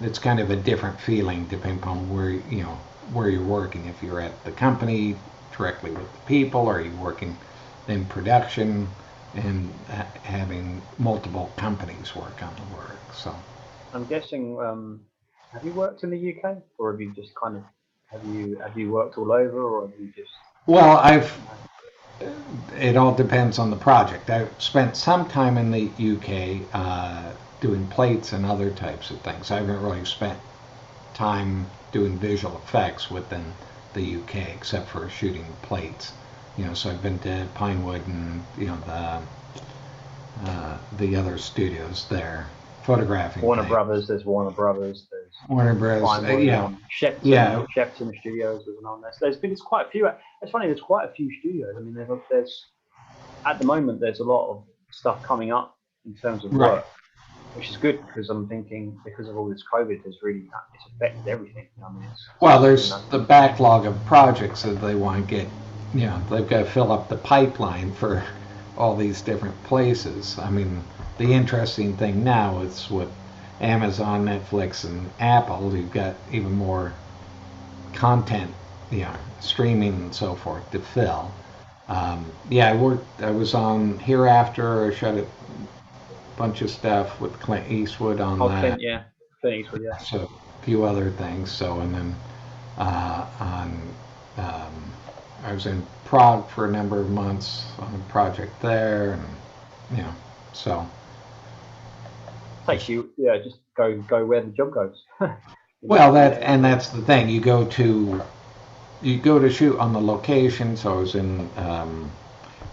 it's kind of a different feeling depending upon where you're working. If you're at the company directly with the people, or you're working in production and having multiple companies work on the work. So I'm guessing. Have you worked in the UK, or have you just kind of have you worked all over, or have you just? well, it all depends on the project. I've spent some time in the UK doing plates and other types of things. I haven't really spent time doing visual effects within the UK, except for shooting plates. So I've been to Pinewood and the other studios there, photographing Warner things. Brothers. There's Warner Brothers. There's Warner Bros. Finally, Yeah, Shepton, yeah. Shepton Studios was on there. So there's quite a few. It's funny. There's quite a few studios. I mean, there's at the moment there's a lot of stuff coming up in terms of Right. work, which is good because I'm thinking because of all this COVID, it's affected everything. I mean, Well, there's the backlog of projects that they want to get. They've got to fill up the pipeline for all these different places. I mean, the interesting thing now is with Amazon, Netflix, and Apple, you've got even more content, streaming and so forth to fill. Yeah, I was on Hereafter. I shot a bunch of stuff with Clint Eastwood on that. Clint Eastwood, yeah. So a few other things. So and then on I was in Prague for a number of months on a project there, and so. Takes you, just go where the job goes. Well, that's the thing. You go to shoot on the location. So I was in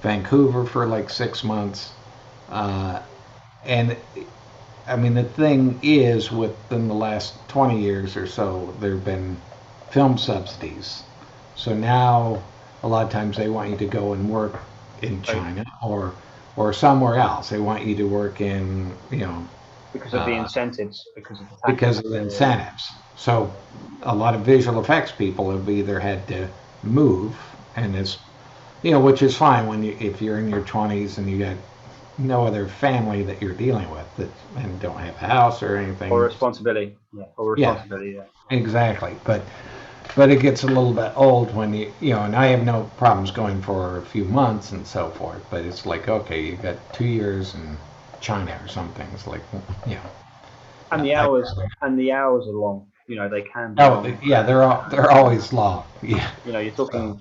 Vancouver for like 6 months, and I mean the thing is, within the last 20 years or so, there've been film subsidies. So now a lot of times they want you to go and work in China or somewhere else. They want you to work in because of the incentives, because of the tax. Because of the incentives. So a lot of visual effects people have either had to move, and it's which is fine if you're in your 20s and you got no other family that you're dealing with and don't have a house or anything. Or responsibility. Yeah. Exactly. But it gets a little bit old when and I have no problems going for a few months and so forth, but it's like, okay, you got 2 years in China or something. It's like, And the hours are long. They can be long. Yeah, they're always long. Yeah. You're talking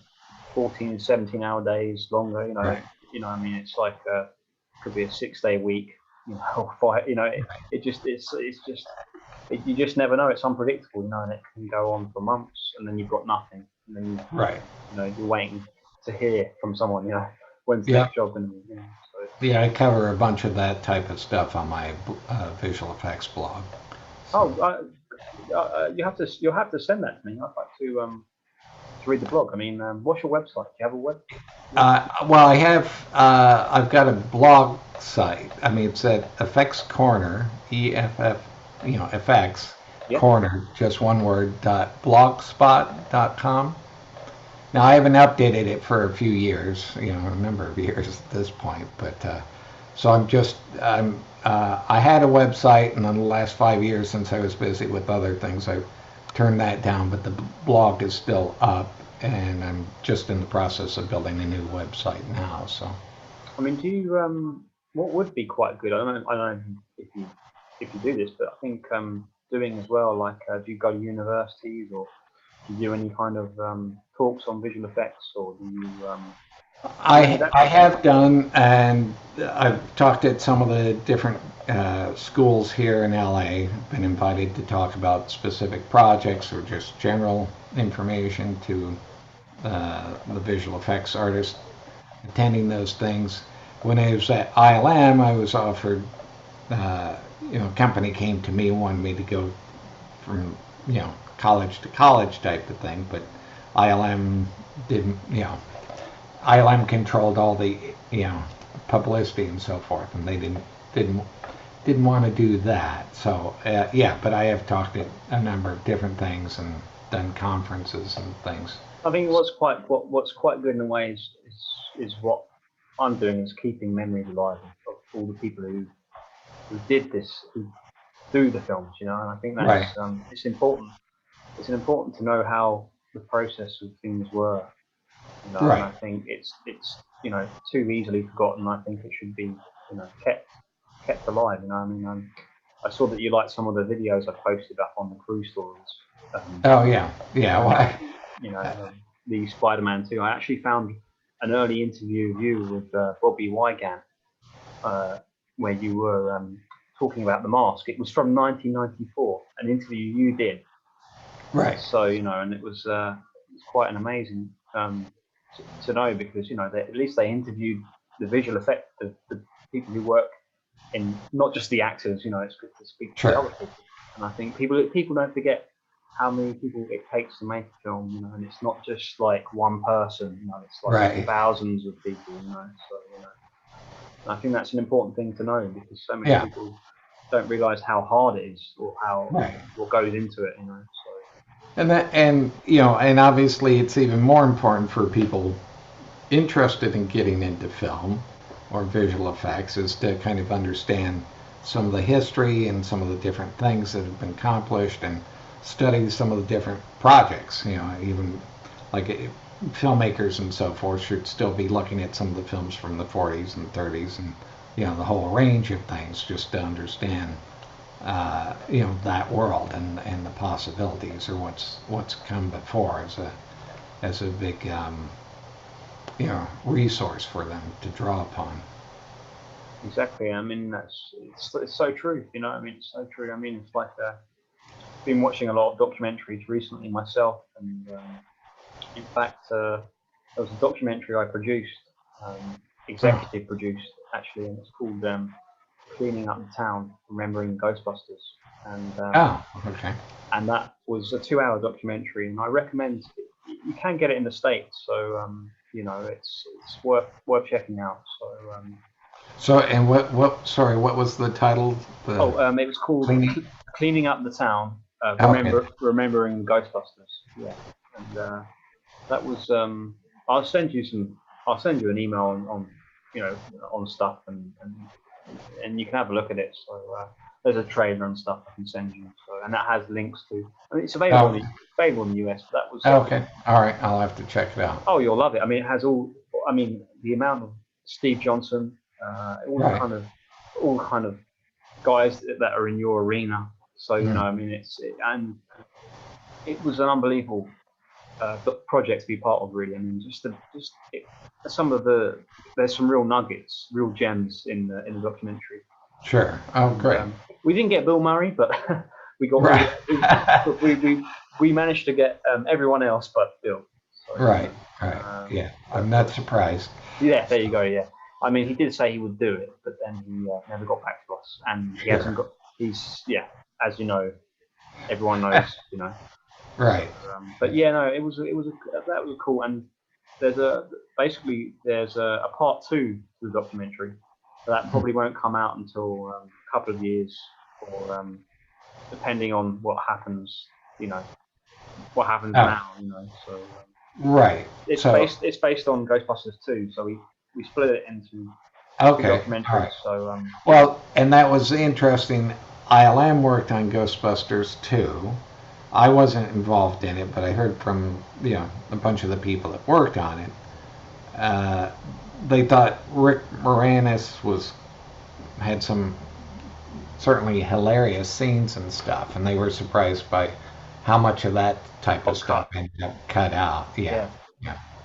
14, 17-hour days longer. Right. I mean, it's like could be a 6-day week. Or 5. You just never know. It's unpredictable. And it can go on for months, and then you've got nothing, and then you're waiting to hear from someone. When's the next job going to be? So. Yeah, I cover a bunch of that type of stuff on my visual effects blog. So. You'll have to send that to me. I'd like to read the blog. I mean, what's your website? Do you have a web? Well, I have. I've got a blog site. I mean, it's at Effects Corner, EFF, FX Corner, just one word. .blogspot.com. Now I haven't updated it for a few years, a number of years at this point. But so I had a website, and in the last 5 years, since I was busy with other things, I turned that down. But the blog is still up, and I'm just in the process of building a new website now. So, I mean, do you what would be quite good? I don't know if you do this, but I think doing as well. Like, do you go to universities, or do you do any kind of talks on visual effects, or do you? I have done, and I've talked at some of the different schools here in LA. Been invited to talk about specific projects or just general information to the visual effects artists attending those things. When I was at ILM, I was offered, a company came to me and wanted me to go from, college to college type of thing, but ILM didn't, ILM controlled all the, publicity and so forth, and they didn't want to do that. So but I have talked at a number of different things and done conferences and things. I think what's quite good in a way is what I'm doing is keeping memories alive of all the people who did this, who do the films, and I think that's it's important. It's important to know how the process of things were, and I think it's too easily forgotten. I think it should be kept alive. I mean, I saw that you liked some of the videos I posted up on the crew stories. Why? The Spider-Man 2. I actually found an early interview of you with Bobby Wygant, where you were talking about The Mask. It was from 1994, an interview you did. Right. So and it was quite an amazing to know, because at least they interviewed the visual effect, the people who work in, not just the actors. It's good to speak to the Sure. other people. And I think people don't forget how many people it takes to make a film, and it's not just like one person, it's like Right. thousands of people, so and I think that's an important thing to know, because so many Yeah. people don't realize how hard it is, or how Right. what goes into it, so. And obviously it's even more important for people interested in getting into film or visual effects is to kind of understand some of the history and some of the different things that have been accomplished and study some of the different projects. Even like filmmakers and so forth should still be looking at some of the films from the 40s and 30s and the whole range of things just to understand that world and the possibilities or what's come before as a big resource for them to draw upon. Exactly. I mean, it's so true. It's so true. I mean, it's like been watching a lot of documentaries recently myself, and in fact, there was a documentary I produced, executive produced actually, and it's called "Cleaning Up the Town: Remembering Ghostbusters." And Okay. and that was a 2-hour documentary, and I recommend you can get it in the States, so it's worth checking out. So, and what was the title? It was called Cleaning? "Cleaning Up the Town: Okay. Remembering Ghostbusters." Yeah, and that was I'll send you an email on stuff, and you can have a look at it. So there's a trailer and stuff I can send you. So, and that has links to. I mean, it's available in the US. But that was Okay. All right. I'll have to check it out. Oh, you'll love it. I mean, it has all. I mean, the amount of Steve Johnson, Right. all kind of guys that are in your arena. So Mm. I mean, and it was an unbelievable project to be part of. Really, I mean, some of there's some real nuggets, real gems in the documentary. Sure. Oh, great. We didn't get Bill Murray, but we got Right. we managed to get everyone else but Bill. So, Right. Right. Yeah. I'm not surprised. Yeah, there you go. Yeah, I mean, he did say he would do it, but then he never got back to us, and he hasn't got. As you know, everyone knows, Right. But yeah, no, that was cool, and there's a part 2 to the documentary that probably won't come out until a couple of years, or depending on what happens, what happens now, So right. It's based on Ghostbusters 2, so we split it into Okay. documentaries. All right. So Well, and that was interesting. ILM worked on Ghostbusters 2. I wasn't involved in it, but I heard from a bunch of the people that worked on it. They thought Rick Moranis had some certainly hilarious scenes and stuff, and they were surprised by how much of that type of stuff ended up cut out. Yeah.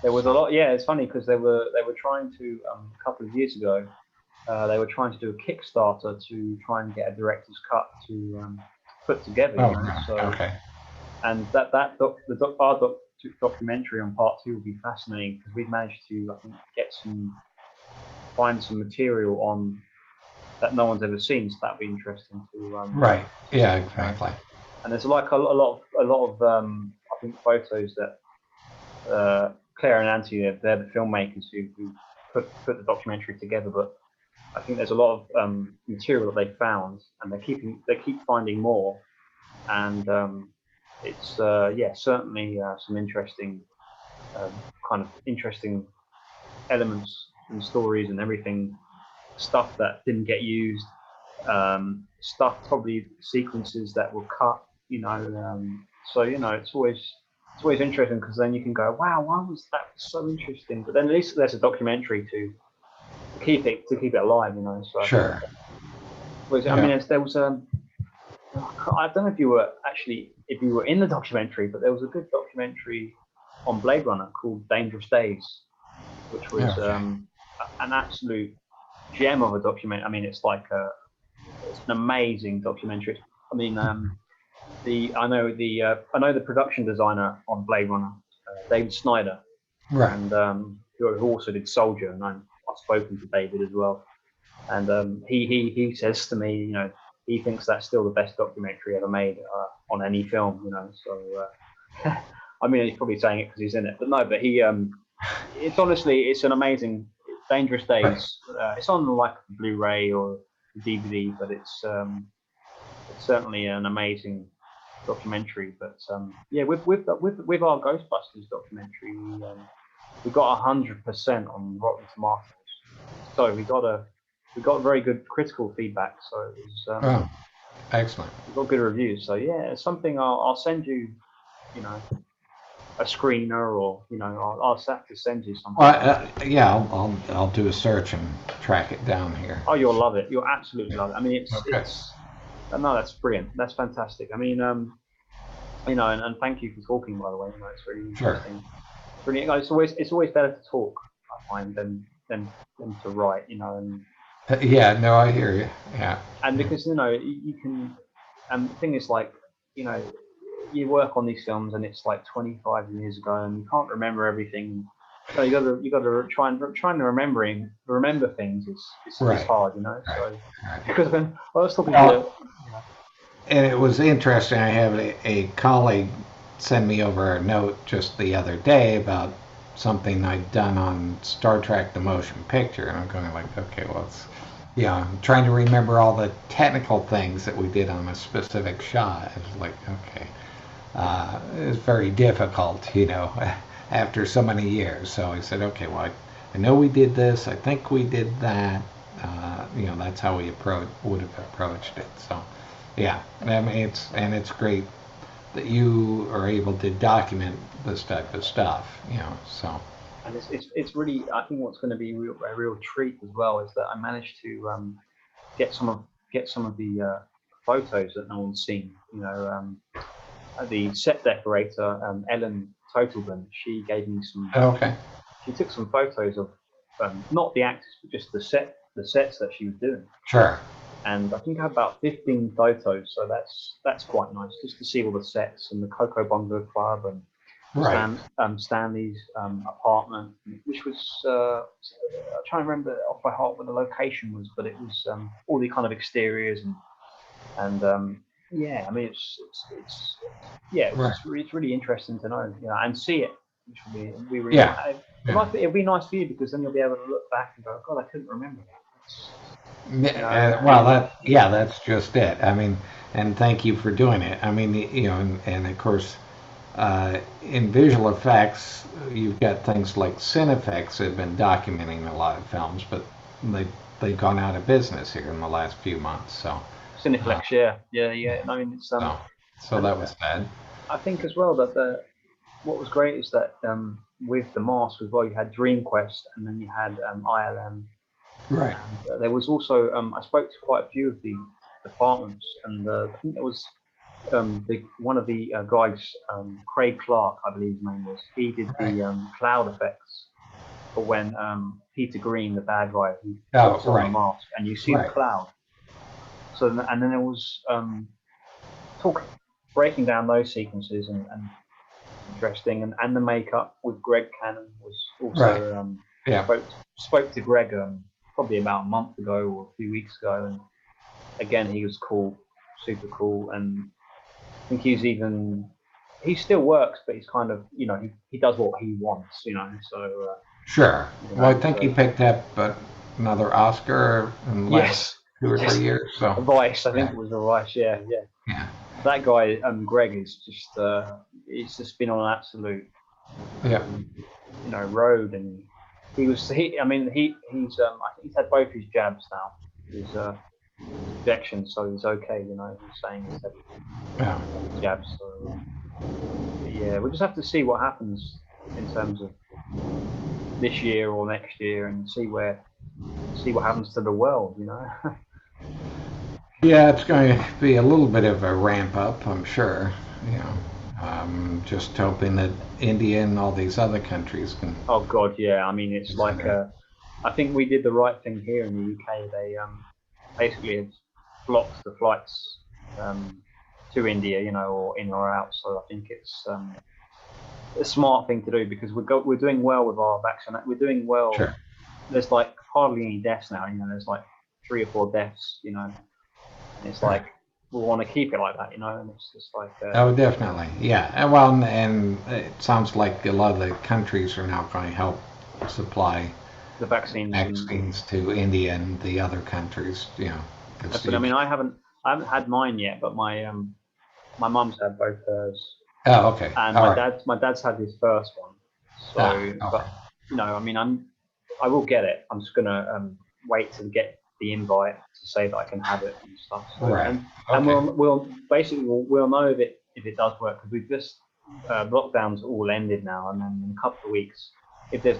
There was a lot. Yeah, it's funny because they were trying to a couple of years ago. They were trying to do a Kickstarter to try and get a director's cut to put together. Okay. And our documentary on part 2 will be fascinating, because we've managed to, I think, find some material on that no one's ever seen. So that'd be interesting to. Right. Yeah. Exactly. And there's like a lot of I think photos that Claire and Anthony, they're the filmmakers who put the documentary together, but I think there's a lot of material that they found, and they keep finding more, and it's certainly some interesting kind of interesting elements and stories and everything, stuff that didn't get used, stuff, probably sequences that were cut, so it's always interesting, because then you can go, wow, why was that so interesting? But then at least there's a documentary to keep it alive, So Sure. I mean, there was I don't know if you were in the documentary, but there was a good documentary on Blade Runner called Dangerous Days, which was an absolute gem of a document. I mean, it's an amazing documentary. I mean, I know the production designer on Blade Runner, David Snyder, Right. and who also did Soldier, and I've spoken to David as well. And he says to me, you know, he thinks that's still the best documentary ever made on any film, you know. So I mean, he's probably saying it because he's in it, but no, but it's honestly, it's an amazing Dangerous Right. Days. It's on like Blu-ray or DVD, but it's certainly an amazing documentary. But yeah, with our Ghostbusters documentary, we got 100% on Rotten Tomatoes. So we got very good critical feedback. So it was Oh, excellent. we got good reviews. So yeah, it's something I'll send you, you know, a screener, or you know, I'll have to send you something. Well, yeah, I'll do a search and track it down here. Oh, you'll love it. You'll absolutely love it. I mean, Okay. it's no, that's brilliant. That's fantastic. I mean, you know, and thank you for talking. By the way, you know, it's really Sure. interesting. Brilliant. It's always better to talk, I find, than to write. You know, Yeah, no, I hear you. Yeah. and because you know you can. And the thing is, like, you know, you work on these films, and it's like 25 years ago, and you can't remember everything. So you got to trying to remember things is Right. hard, you know. Right. So Right. because when I was talking to Well, you know, and it was interesting. I have a colleague send me over a note just the other day about something I'd done on Star Trek: The Motion Picture, and I'm going like, okay, well, it's yeah, I'm trying to remember all the technical things that we did on a specific shot. It's like, okay, it's very difficult, you know, after so many years. So I said, okay, well, I know we did this. I think we did that. You know, that's how we would have approached it. So, yeah, I mean, it's great that you are able to document this type of stuff. You know, so and it's really, I think what's going to be a real treat as well is that I managed to get some of the photos that no one's seen. You know, the set decorator Ellen Totalben, she gave me some. okay, She took some photos of not the actors, but just the sets that she was doing. sure, And I think I have about 15 photos, so that's quite nice just to see all the sets and the Coco Bongo Club and right, Stanley's apartment, which was I'm trying to remember off by heart what the location was, but it was all the kind of exteriors and yeah, I mean it's yeah, right, it's really interesting to know, you know, and see it, which will be really yeah, nice. yeah. It'll be nice for you because then you'll be able to look back and go, God, I couldn't remember that. You know, Well, yeah, that's just it. I mean, and thank you for doing it. I mean, you know, and of course, in visual effects, you've got things like Cinefex have been documenting a lot of films, but they they've gone out of business here in the last few months. So, uh, Cineflex, yeah, yeah, yeah. I mean, it's so, so and that was bad. I think as well that what was great is that with the mask as well, you had Dream Quest and then you had ILM, Right. and there was also I spoke to quite a few of the departments, and I think there was one of the guys, Craig Clark, I believe his name was. He did Right. the cloud effects for when Peter Green, the bad guy, he Oh, puts on the right. mask, and you see the Right. cloud. So and then there was talk breaking down those sequences and interesting, and the makeup with Greg Cannon was Right. also Yeah. spoke to Greg probably about a month ago or a few weeks ago, and again he was cool, super cool, and I think he still works, but he's kind of, you know, he does what he wants, you know, so Sure. you Well, I know, think he so picked up another Oscar in the last yes, 2 or 3 years. So, Vice, I think yeah. it was a Vice, yeah, yeah. Yeah. That guy, Greg, is just it's just been on an absolute Yeah. you know, road, and I mean he's I think he's had both his jabs now, his injections, so he's okay, you know, he's saying he's had Yeah. jabs, so yeah, we'll just have to see what happens in terms of this year or next year, and see what happens to the world, you know. Yeah, it's going to be a little bit of a ramp up, I'm sure. You know, just hoping that India and all these other countries can. Oh God, yeah, I mean it's like I think we did the right thing here in the UK. They basically have blocked the flights um, to India, you know, or in or out. So I think it's a smart thing to do because we're doing well with our vaccine. We're doing well. Sure. There's like hardly any deaths now. You know, there's like 3 or 4 deaths, and it's like we want to keep it like that, and it's just like Oh, definitely. Yeah. And well, and it sounds like a lot of the countries are now going to help supply the vaccines and vaccines to India and the other countries. that's it. I mean, I haven't had mine yet, but my mum's had both hers, Oh, okay. and All right. my dad's had his first one. So, Okay. but I mean, I will get it. I'm just gonna wait to get the invite to say that I can have it and stuff. So, Right. and Okay. we'll know if it does work, because we've just lockdowns all ended now, and then in a couple of weeks, if there's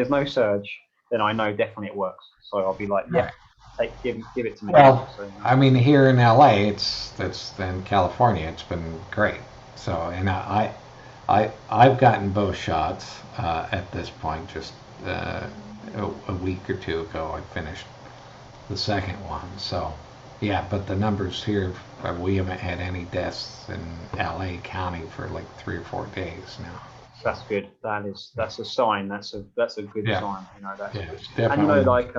no surge, then I know definitely it works. So I'll be like, yeah, give it to me. Well, So, I mean, here in LA, that's in California, it's been great. So, and I've gotten both shots at this point. Just a week or two ago, I finished the second one. So, yeah, but the numbers here, we haven't had any deaths in LA County for like 3 or 4 days now. that's good. That's a sign. That's a good Yeah, sign. That's yeah, good. it's And definitely. like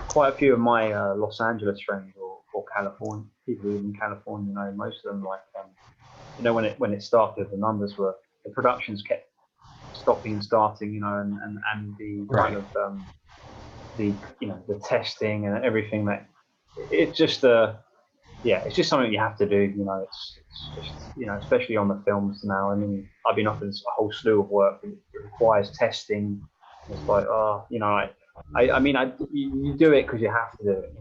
quite a few of my Los Angeles friends or California people who live in California, most of them like when it started, the productions kept stopping and starting, and the kind Right. of the testing and everything that it's just it's just something you have to do. It's just especially on the films now. I mean, I've been offered a whole slew of work. It requires testing. It's like, I mean, you do it because you have to do it.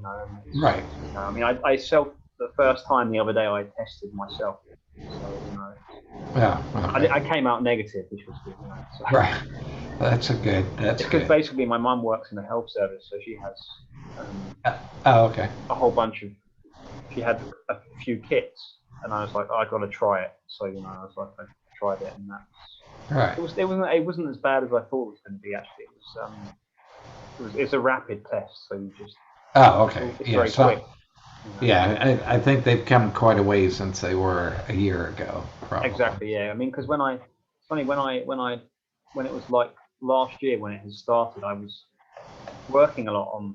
Right. I mean, I self the first time the other day I tested myself. So Yeah. Okay. I came out negative, which was good. So Right. That's it's because good. basically my mum works in the health service, so she has Oh, okay. a whole bunch of. She had a few kits, and I was like, I got to try it. So I was like, I tried it, and Right. it wasn't as bad as I thought it was going to be. Actually, it's a rapid test, so you just Oh, okay. it's Yeah. very So, quick. yeah, I think they've come quite a ways since they were a year ago, probably. Exactly, yeah. I mean, because it's funny when it was like last year when it had started, I was working a lot on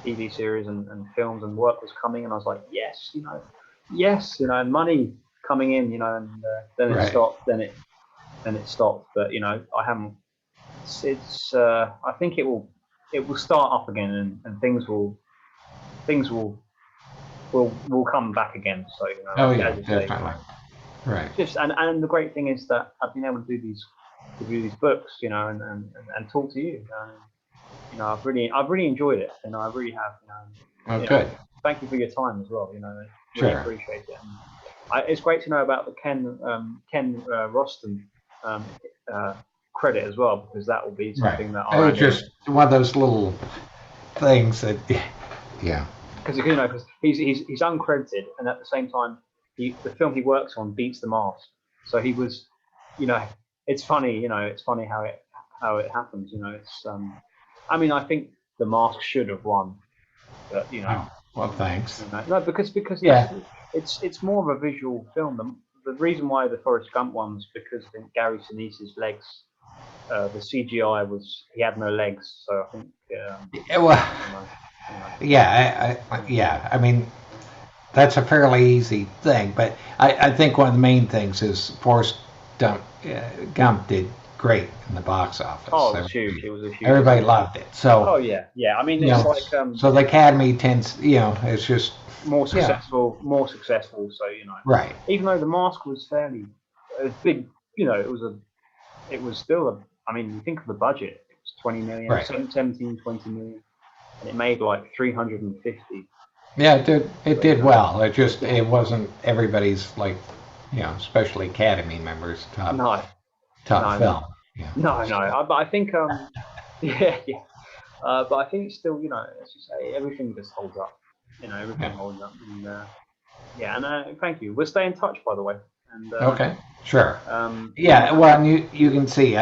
TV series and films, and work was coming, and I was like, yes, yes, and money coming in, and then it Right. stopped, then it stopped, but I haven't. I think it will start up again, and things will come back again. So Oh, as, yeah, as you say, definitely. Right. just and the great thing is that I've been able to do these books, and talk to you. I've really enjoyed it. I really have. Oh, good. Thank you for your time as well. Really Sure. appreciate it. And it's great to know about the Ken Roston credit as well, because that will be Right. something that It I'll was add in. just one of those little things that, yeah. Because he's uncredited, and at the same time, the film he works on beats The Mask. So he was, it's funny, it's funny how it happens. It's I mean, I think The Mask should have won, but Oh, well, thanks. no, because Yeah. it's more of a visual film. The reason why the Forrest Gump one was because I think Gary Sinise's legs, the CGI he had no legs, so I think Well, you know, yeah, yeah. I mean, that's a fairly easy thing, but I think one of the main things is Forrest Gump did great in the box office. Oh, it was huge. It was a huge. Everybody loved it. Oh So, yeah. I mean, it's like so the Academy tends, it's just, more successful. So right, even though The Mask was fairly big, it was still I mean, you think of the budget. It was 20 million, right. 17, 20 million, and it made like 350. Yeah, it So, did well. It wasn't everybody's like, especially Academy members no, top no, film. Yeah. no. But I think yeah. But I think still, as you say, everything just holds up. Everything Yeah. holds up, and yeah. And thank you. We'll stay in touch, by the way. And Okay. Sure. and Yeah. Well, and you can see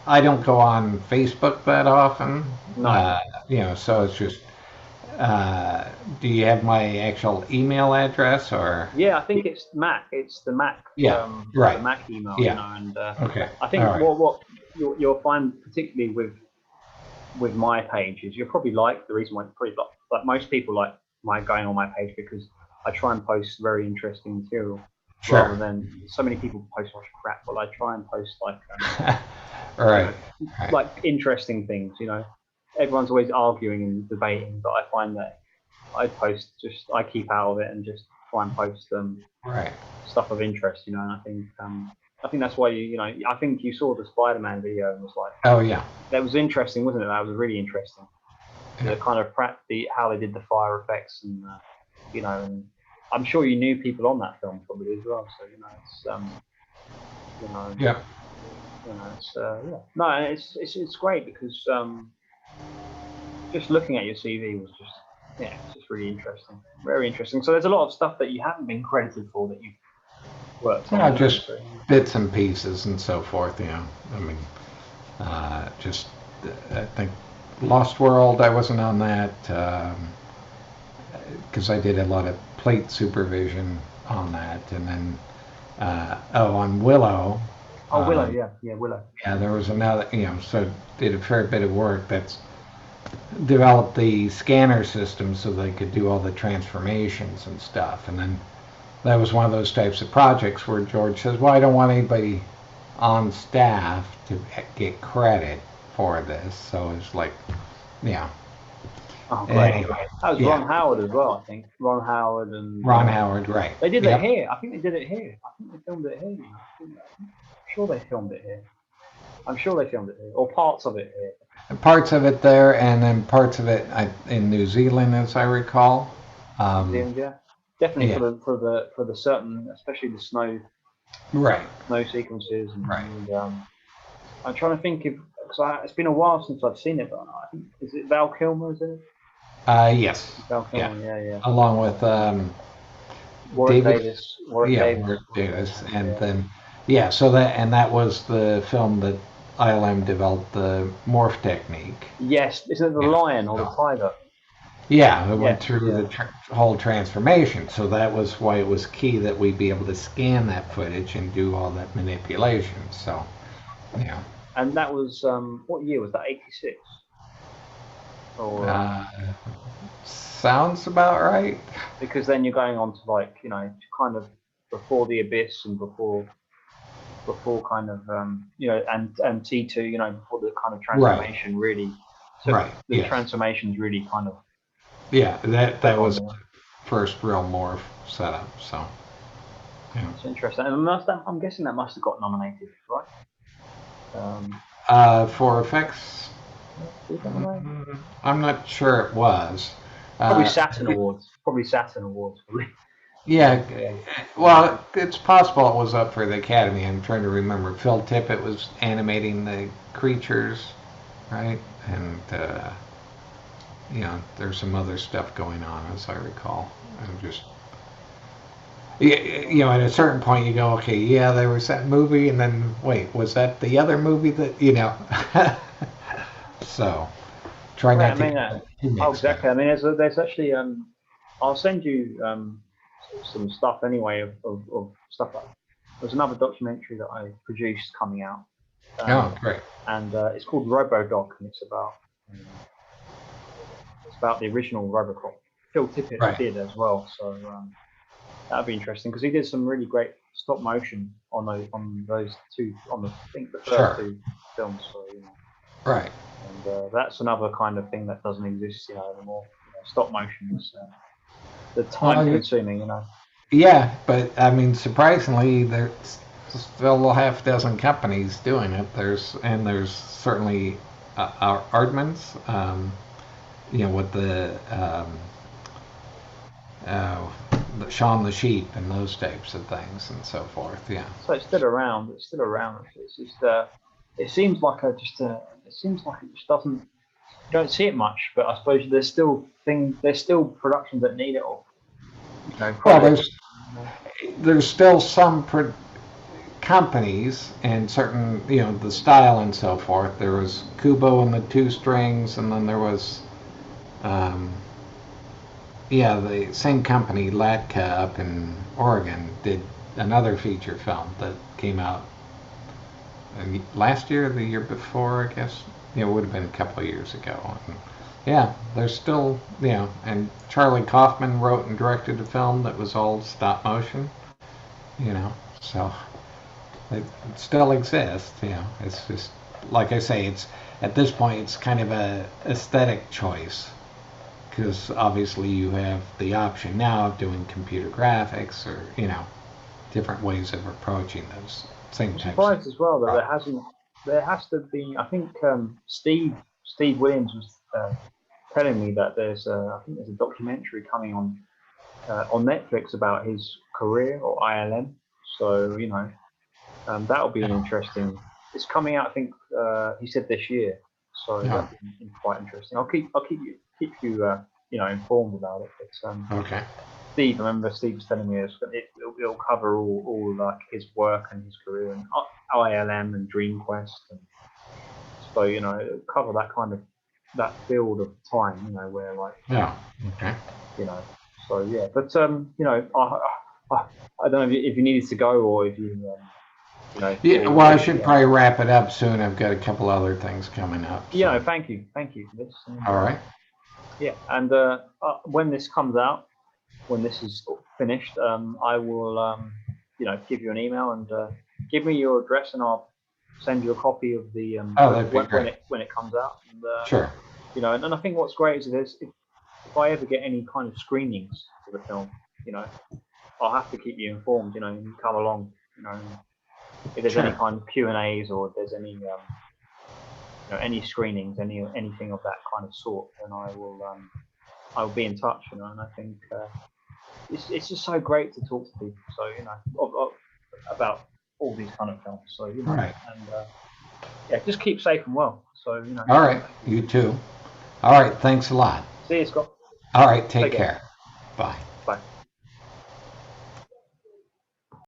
I don't go on Facebook that often. no, So it's just. Do you have my actual email address or? yeah, I think it's Mac. It's the Mac. Yeah. Right. The Mac email. Yeah. And Okay. I think All right. what you'll find, particularly with with my page is you're probably like the reason why probably like most people like my going on my page because I try and post very interesting material rather Sure. than so many people post much crap. But I try and post like All you right. know like interesting things. Everyone's always arguing and debating, but I find that I keep out of it and just try and post Right. stuff of interest. And I think that's why I think you saw the Spider-Man video and was like Oh yeah. that was interesting, wasn't it? That was really interesting. Yeah. The kind of how they did the fire effects and and I'm sure you knew people on that film probably as well. So it's Yeah. it's yeah. No, it's great because just looking at your CV was just it's just really interesting, very interesting. So there's a lot of stuff that you haven't been credited for that you've worked on. Just So, bits and pieces and so forth. I mean, just I think Lost World. I wasn't on that because I did a lot of plate supervision on that, and then on Willow. oh, Willow, yeah, Willow. Yeah, there was another. So did a fair bit of work. That's developed the scanner system so they could do all the transformations and stuff, and then that was one of those types of projects where George says, well, I don't want anybody on staff to get credit for this. So it's like, yeah. Oh, great. Anyway, That was Ron Howard as well, I think. Ron Howard and Ron Howard, right. they did Yep. it here. I think they did it here. I think they filmed it here. I'm sure they filmed it here. I'm sure they filmed it here, or parts of it here. Parts of it there, and then parts of it in New Zealand, as I recall. Yeah, definitely Yeah. for the certain, especially the snow Right. sequences. Right. And I'm trying to think because it's been a while since I've seen it, but I think is it Val Kilmer? Is it Yes. Val Kilmer? Yeah. Along with Warwick David. Davis. Warwick Davis, and then so that was the film that ILM developed the morph technique. Yes, isn't it the lion or the tiger? Yeah, it went through the whole transformation. So that was why it was key that we be able to scan that footage and do all that manipulation. So, yeah. And that was what year was that? 86. Or Sounds about right. because then you're going on to like kind of before the abyss and before kind of and T2 before the kind of transformation really. So the transformations really kind of. Yeah, that was the first real morph setup. So. Yeah. It's interesting. And I'm guessing that must have got nominated, right? For effects, I'm not sure it was. Probably Saturn Awards. Probably. Yeah, well, it's possible it was up for the Academy. I'm trying to remember. Phil Tippett was animating the creatures, right? And there's some other stuff going on, as I recall. I'm just. At a certain point you go, okay, yeah, there was that movie, and then wait, was that the other movie that So, try not to. Oh, exactly. I mean, there's actually I'll send you some stuff anyway of stuff like. There's another documentary that I produced coming out. Oh, great. And it's called RoboDoc, and it's about the original RoboCop. Phil Tippett did as well, so. That'd be interesting because he did some really great stop motion on those two I think the first two films. So right. And that's another kind of thing that doesn't exist anymore. Stop motion is the time consuming. Yeah, but I mean, surprisingly, there's still a half dozen companies doing it. There's certainly Aardman's, with the. Shaun the Sheep and those types of things and so forth. Yeah. So it's still around. It's just. It seems like it just doesn't. You don't see it much, but I suppose there's still productions that need it. Or. Well, there's still some companies and certain the style and so forth. There was Kubo and the Two Strings, and then there was. The same company, Latka, up in Oregon, did another feature film that came out last year or the year before, I guess. It would have been a couple of years ago. And yeah, there's still, and Charlie Kaufman wrote and directed a film that was all stop motion, so it still exists. It's just like I say, it's at this point it's kind of a aesthetic choice because obviously you have the option now of doing computer graphics or different ways of approaching those same I'm types. surprised as well that there has to be. I think Steve Williams was telling me that I think there's a documentary coming on Netflix about his career or ILM. So that'll be an interesting. It's coming out. I think he said this year. So Yeah. that'll be quite interesting. I'll keep you informed about it. But Okay. Steve, I remember Steve was telling me it'll cover all like his work and his career and ILM and Dream Quest, and so it'll cover that kind of that field of time, where like Yeah. Okay. So yeah, but I don't know if you needed to go or if you Yeah. Well, I should probably wrap it up soon. I've got a couple other things coming up. So. Yeah, thank you for this. And, all right. Yeah, and when this comes out, when this is finished, I will give you an email and give me your address, and I'll send you a copy of the that'd be great. when it comes out. And, sure. And I think what's great is if I ever get any kind of screenings for the film, I'll have to keep you informed. You come along. If there's any kind of Q&As or if there's any screenings, anything of that kind of sort, then I will be in touch. And I think it's just so great to talk to people. So about all these kind of films. So right. And just keep safe and well. So All right, you too. All right, thanks a lot. See you, Scott. All right, take care. Bye.